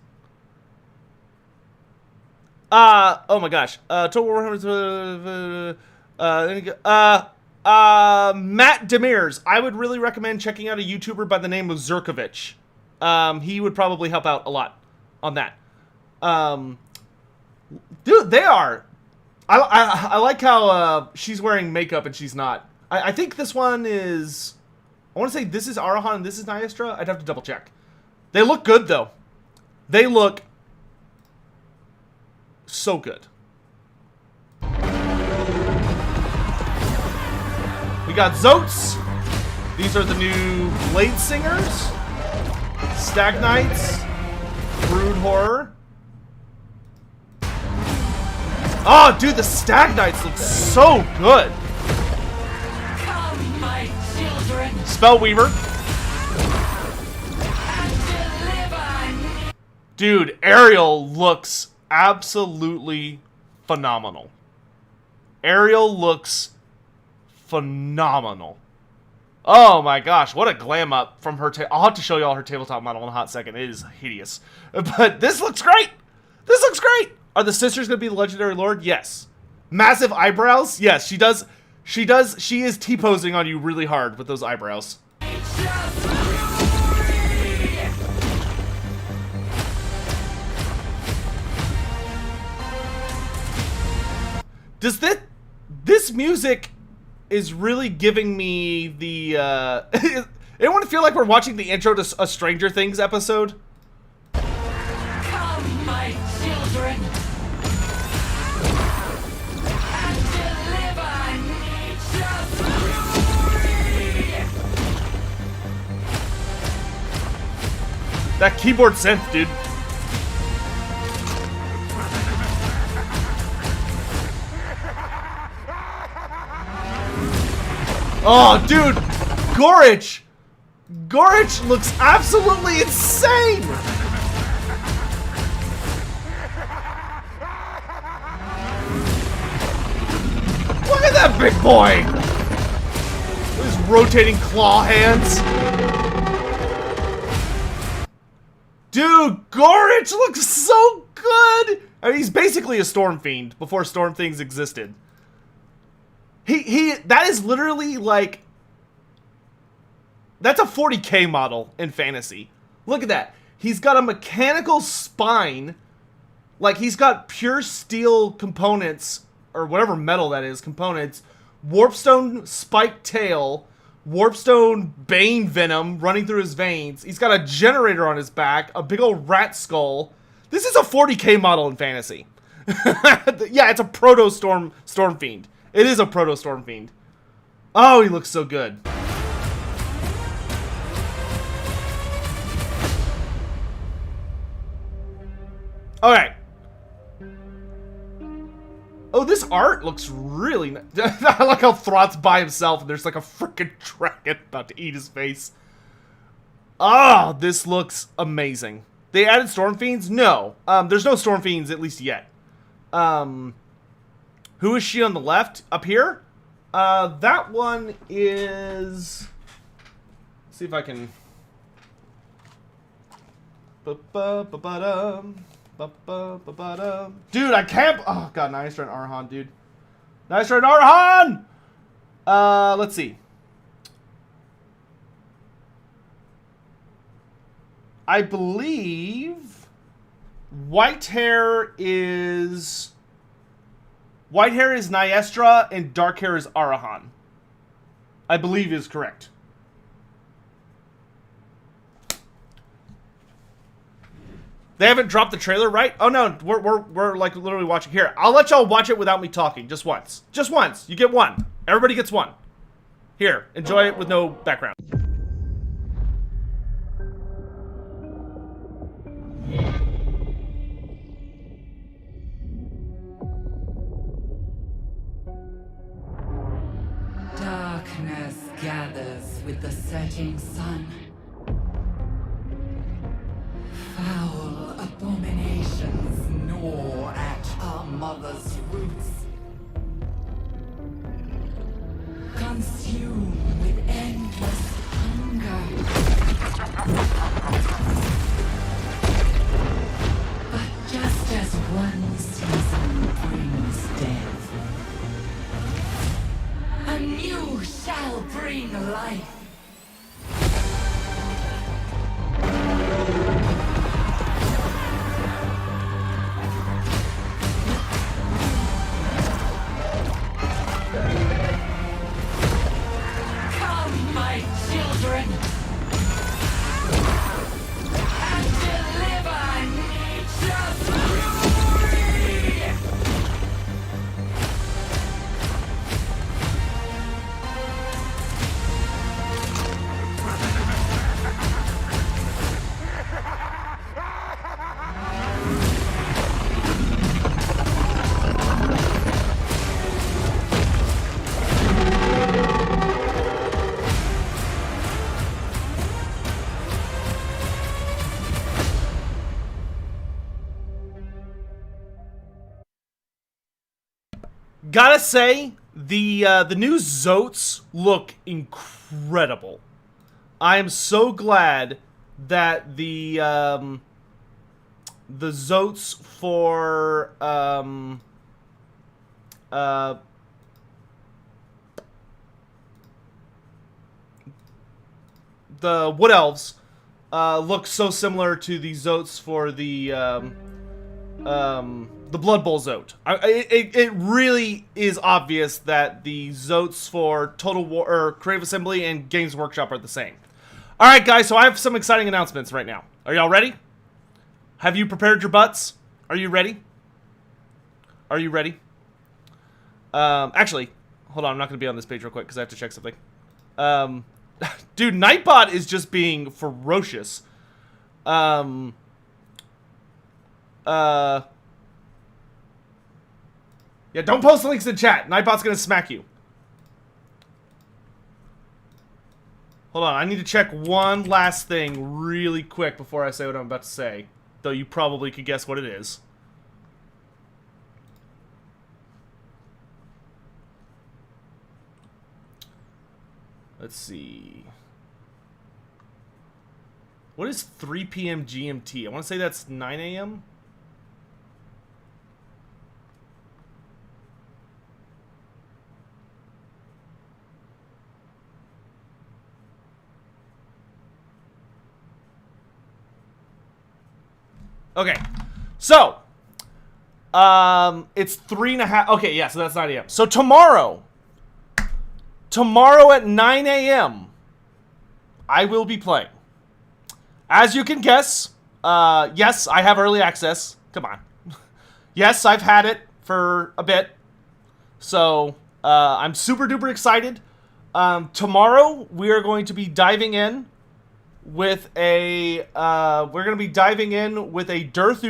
Oh my gosh. Total Warhammer. Matt Demirs. I would really recommend checking out a YouTuber by the name of Zerkovich. He would probably help out a lot on that. Dude, they are. I like how she's wearing makeup and she's not. I think this one is. I want to say this is Arahan and this is Nyastra. I'd have to double check. They look good though. They look so good. We got Zotes. These are the new Blade Singers. Stag Knights. Brood Horror. Oh, dude, the Stag Knights look so good. Come, my children, Spellweaver. and deliver. Dude, Ariel looks absolutely phenomenal. Ariel looks phenomenal. Oh my gosh, what a glam up from her. I'll have to show you all her tabletop model in a hot second. It is hideous. But this looks great. This looks great. Are the sisters going to be the legendary lord? Yes. Massive eyebrows? Yes, she does. She does. She is T-posing on you really hard with those eyebrows. Does this music is really giving me the anyone feel like we're watching the intro to a Stranger Things episode? Come, my children, and deliver nature's fury. That keyboard synth, dude. Oh, dude! Gorich! Gorich looks absolutely insane! Look at that big boy! His rotating claw hands. Dude, Gorich looks so good! I mean, he's basically a Storm Fiend before Storm Things existed. That is literally like, that's a 40K model in fantasy. Look at that. He's got a mechanical spine, like he's got pure steel components, or whatever metal that is, components, warpstone spiked tail, warpstone bane venom running through his veins. He's got a generator on his back, a big old rat skull. This is a 40K model in fantasy. Yeah, it's a proto Storm Fiend. It is a proto Storm Fiend. Oh, he looks so good. Alright. Oh, this art looks really nice. I like how Thrott's by himself and there's like a freaking dragon about to eat his face. Oh, this looks amazing. They added Storm Fiends? No. There's no Storm Fiends, at least yet. Who is she on the left? Up here? That one is... Let's see if I can... Dude, I can't... Oh, God, Nyastra and Arahan, dude. Nyastra and Arahan! Let's see. I believe... White hair is Nyastra and dark hair is Arahan. I believe is correct. They haven't dropped the trailer, right? Oh no, we're like literally watching. Here, I'll let y'all watch it without me talking, just once. Just once. You get one. Everybody gets one. Here, enjoy it with no background. Darkness gathers with the setting sun. Foul abominations gnaw at our mother's roots. life. Come, my children, and deliver nature's fury! Gotta say, the new Zoats look incredible. I am so glad that the Zoats for the Wood Elves look so similar to the Zoats for the Blood Bowl Zoat. It really is obvious that the Zoats for Total War or Creative Assembly and Games Workshop are the same. All right, guys. So I have some exciting announcements right now. Are y'all ready? Have you prepared your butts? Are you ready? Are you ready? Actually, hold on. I'm not going to be on this page real quick because I have to check something. Dude, Nightbot is just being ferocious. Yeah, don't post links in chat. Nightbot's gonna smack you. Hold on, I need to check one last thing really quick before I say what I'm about to say. Though you probably could guess what it is. Let's see. What is 3 p.m. GMT? I want to say that's 9 a.m. Okay, so, it's 3:30, okay, yeah, so that's 9 a.m. So tomorrow at 9 a.m., I will be playing. As you can guess, yes, I have early access. Come on. Yes, I've had it for a bit. So, I'm super duper excited. Tomorrow, we are going to be diving in with a Durthu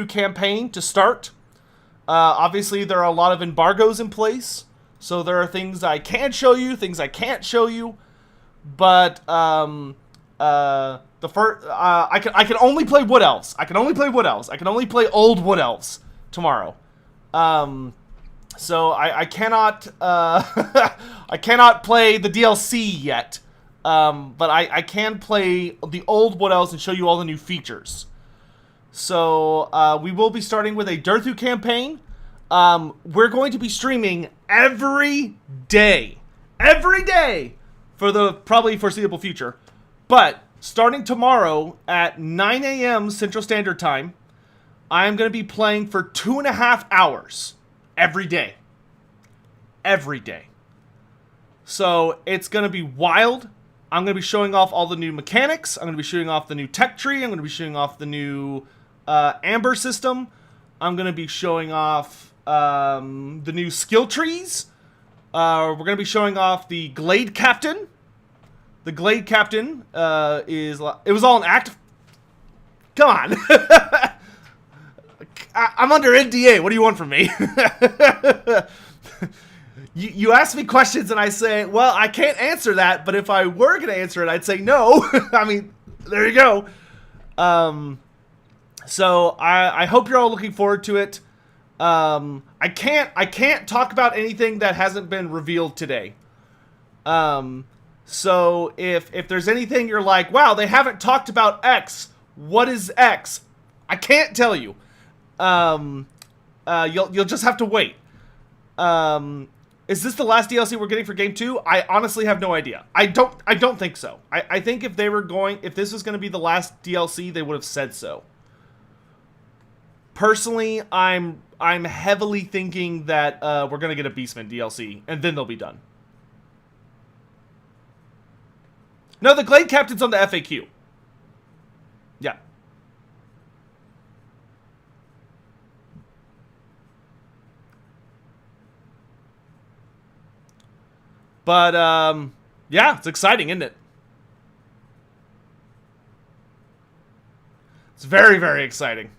campaign to start. Obviously, there are a lot of embargoes in place, so there are things I can show you, things I can't show you. But I can only play Wood Elves. I can only play Wood Elves. I can only play old Wood Elves tomorrow. So I cannot I cannot play the DLC yet. But I can play the old Wood Elves and show you all the new features. So, we will be starting with a Durthu campaign. We're going to be streaming every day. Every day! For the probably foreseeable future. But, starting tomorrow at 9 a.m. Central Standard Time, I'm going to be playing for 2.5 hours. Every day. Every day. So, it's going to be wild. I'm going to be showing off all the new mechanics. I'm going to be showing off the new tech tree. I'm going to be showing off the new amber system. I'm going to be showing off the new skill trees. We're going to be showing off the Glade Captain. The Glade Captain it was all an act. Come on. I'm under NDA. What do you want from me? You ask me questions and I say, well, I can't answer that, but if I were going to answer it, I'd say no. I mean, there you go. So I hope you're all looking forward to it. I can't talk about anything that hasn't been revealed today. So if there's anything you're like, wow, they haven't talked about X. What is X? I can't tell you. You'll just have to wait. Is this the last DLC we're getting for Game 2? I honestly have no idea. I don't think so. I think if this was going to be the last DLC, they would have said so. Personally, I'm heavily thinking that we're going to get a Beastman DLC, and then they'll be done. No, the Glade Captain's on the FAQ. Yeah. But, yeah, it's exciting, isn't it? It's very, very exciting.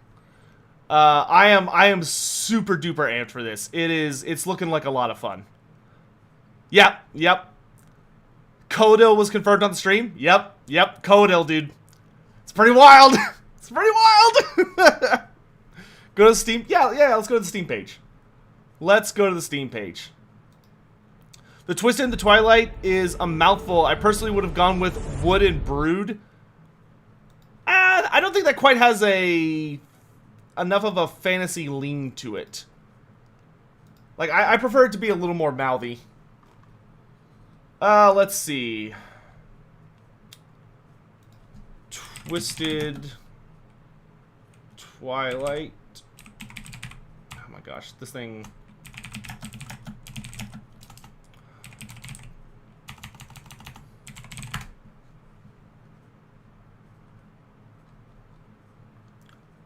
I am super duper amped for this. It's looking like a lot of fun. Yep. Coadil was confirmed on the stream. Yep. Coadil, dude. It's pretty wild. It's pretty wild. Go to Steam. Yeah, let's go to the Steam page. Let's go to the Steam page. The Twisted and the Twilight is a mouthful. I personally would have gone with Wood and Brood. I don't think that quite has enough of a fantasy lean to it. Like, I prefer it to be a little more mouthy. Let's see. Twisted Twilight. Oh my gosh, this thing...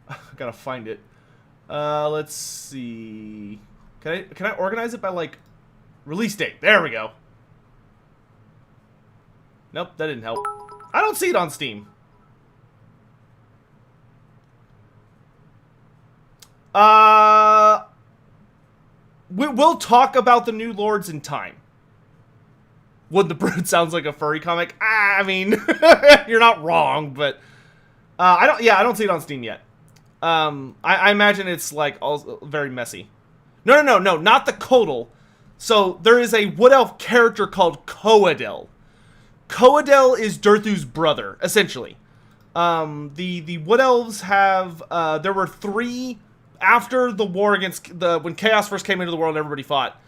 I gotta find it. Let's see. Can I organize it by, like, release date? There we go. Nope, that didn't help. I don't see it on Steam. We'll talk about the new lords in time. Wood the Brood sounds like a furry comic. I mean, you're not wrong, but I don't see it on Steam yet. I imagine it's like all very messy. No, not the Coadil. So there is a Wood Elf character called Coadil. Coadil is Durthu's brother, essentially. The Wood Elves have there were 3 after the war against when Chaos first came into the world and everybody fought.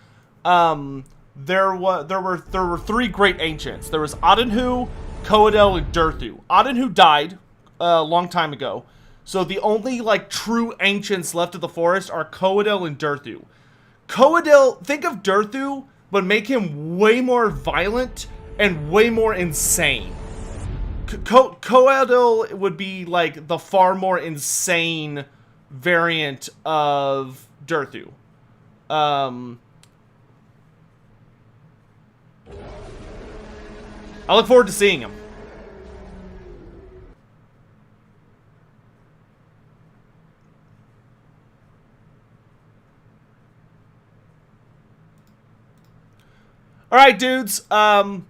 There were 3 great ancients. There was Adenhu, Coadil, and Durthu. Adenhu died a long time ago. So the only, like, true ancients left of the forest are Coadil and Durthu. Coadil, think of Durthu, but make him way more violent and way more insane. Coadil would be, like, the far more insane variant of Durthu. I look forward to seeing him. Alright, dudes, I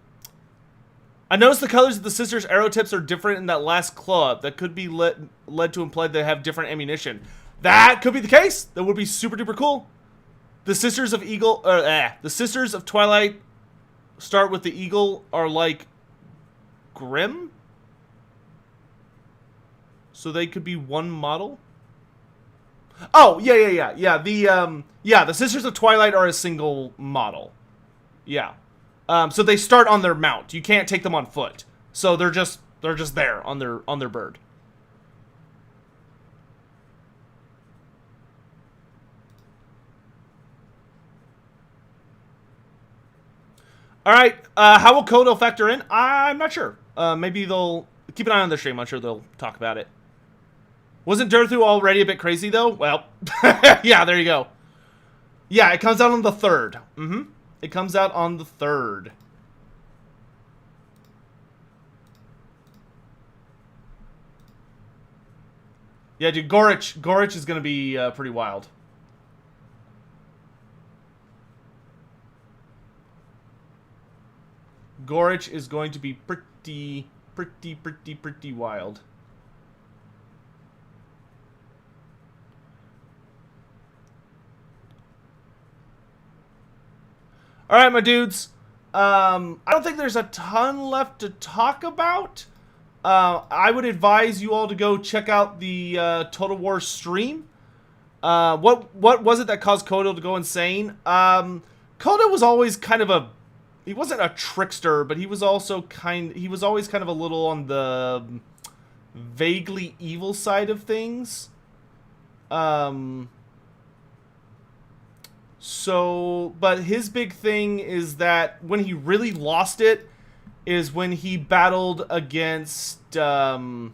noticed the colors of the sisters' arrow tips are different in that last club. That could be led to imply they have different ammunition. That could be the case. That would be super duper cool. The sisters of the sisters of Twilight start with the eagle are like Grimm? So they could be one model? Oh, yeah. The sisters of Twilight are a single model. Yeah. So they start on their mount. You can't take them on foot. So they're just there on their bird. All right. How will Coadil factor in? I'm not sure. Maybe they'll keep an eye on the stream. I'm sure they'll talk about it. Wasn't Durthu already a bit crazy though? Well, yeah. There you go. Yeah, it comes out on the 3rd. It comes out on the 3rd. Yeah, dude, Gorich is going to be pretty wild. Gorich is going to be pretty wild. Alright, my dudes. I don't think there's a ton left to talk about. I would advise you all to go check out the Total War stream. What was it that caused Coadil to go insane? Koda was always kind of a... He wasn't a trickster, but he was also he was always kind of a little on the vaguely evil side of things. So, but his big thing is that when he really lost it is when he battled against, Morgar.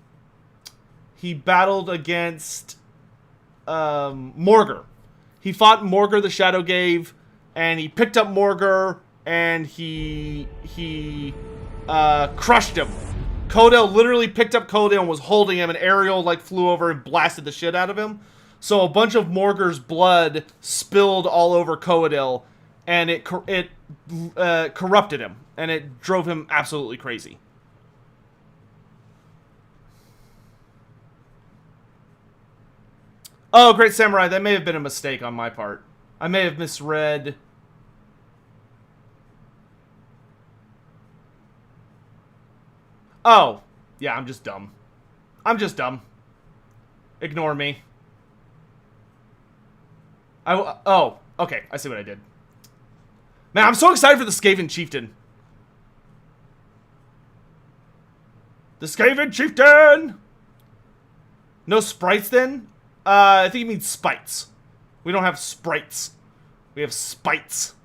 He fought Morgar the Shadowgave, and he picked up Morgar, and he crushed him. Kodel literally picked up Kodel and was holding him, and Ariel like flew over and blasted the shit out of him. So a bunch of Morgar's blood spilled all over Kodel, and it corrupted him, and it drove him absolutely crazy. Oh, Great Samurai, that may have been a mistake on my part. I may have misread. Oh, yeah, I'm just dumb. I'm just dumb. Ignore me. Oh, okay, I see what I did. Man, I'm so excited for the Skaven Chieftain. The Skaven Chieftain! No sprites then? I think it means spites. We don't have sprites. We have spites.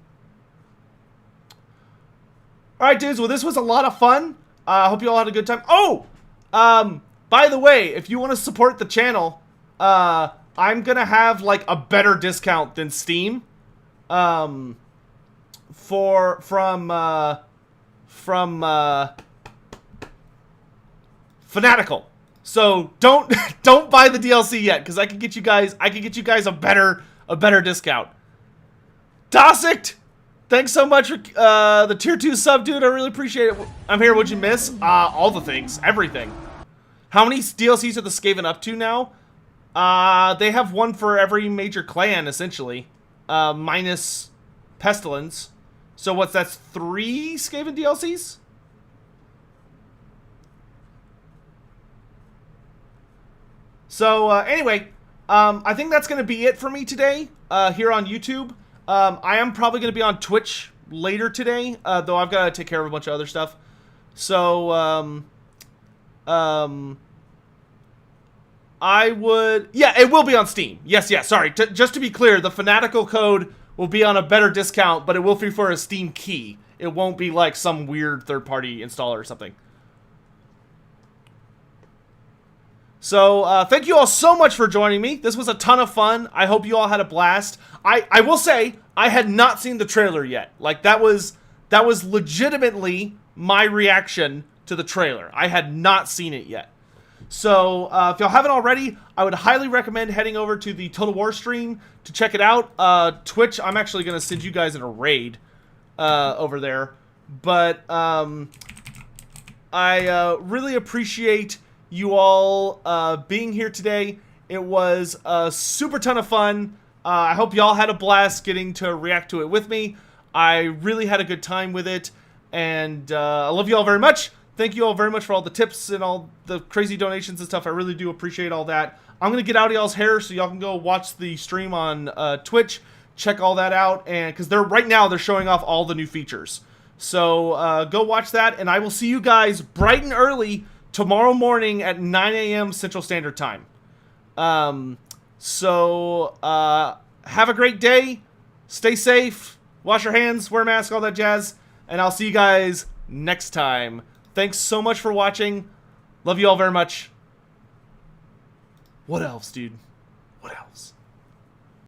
Alright, dudes, well, this was a lot of fun. I hope you all had a good time. Oh! By the way, if you want to support the channel, I'm gonna have, like, a better discount than Steam. From Fanatical. So don't buy the DLC yet, because I can get you guys a better discount. Dosict! Thanks so much for the tier 2 sub, dude. I really appreciate it. I'm here. What'd you miss? All the things. Everything. How many DLCs are the Skaven up to now? They have one for every major clan, essentially. Minus Pestilence. So what's that's 3 Skaven DLCs? So, anyway, I think that's going to be it for me today, here on YouTube. I am probably going to be on Twitch later today, though I've got to take care of a bunch of other stuff. So, I would... Yeah, it will be on Steam. Yes, sorry. Just to be clear, the Fanatical code will be on a better discount, but it will be for a Steam key. It won't be like some weird third-party installer or something. So, thank you all so much for joining me. This was a ton of fun. I hope you all had a blast. I will say, I had not seen the trailer yet. Like, that was legitimately my reaction to the trailer. I had not seen it yet. So, if y'all haven't already, I would highly recommend heading over to the Total War stream to check it out. Twitch, I'm actually going to send you guys in a raid over there. But, I really appreciate you all being here today. It was a super ton of fun. I hope y'all had a blast getting to react to it with me. I really had a good time with it, and I love you all very much. Thank you all very much for all the tips and all the crazy donations and stuff. I really do appreciate all that. I'm gonna get out of y'all's hair so y'all can go watch the stream on Twitch, check all that out, and because right now they're showing off all the new features. So go watch that, and I will see you guys bright and early tomorrow morning at 9 a.m. Central Standard Time. So, have a great day. Stay safe. Wash your hands. Wear a mask. All that jazz. And I'll see you guys next time. Thanks so much for watching. Love you all very much. What else, dude? What else?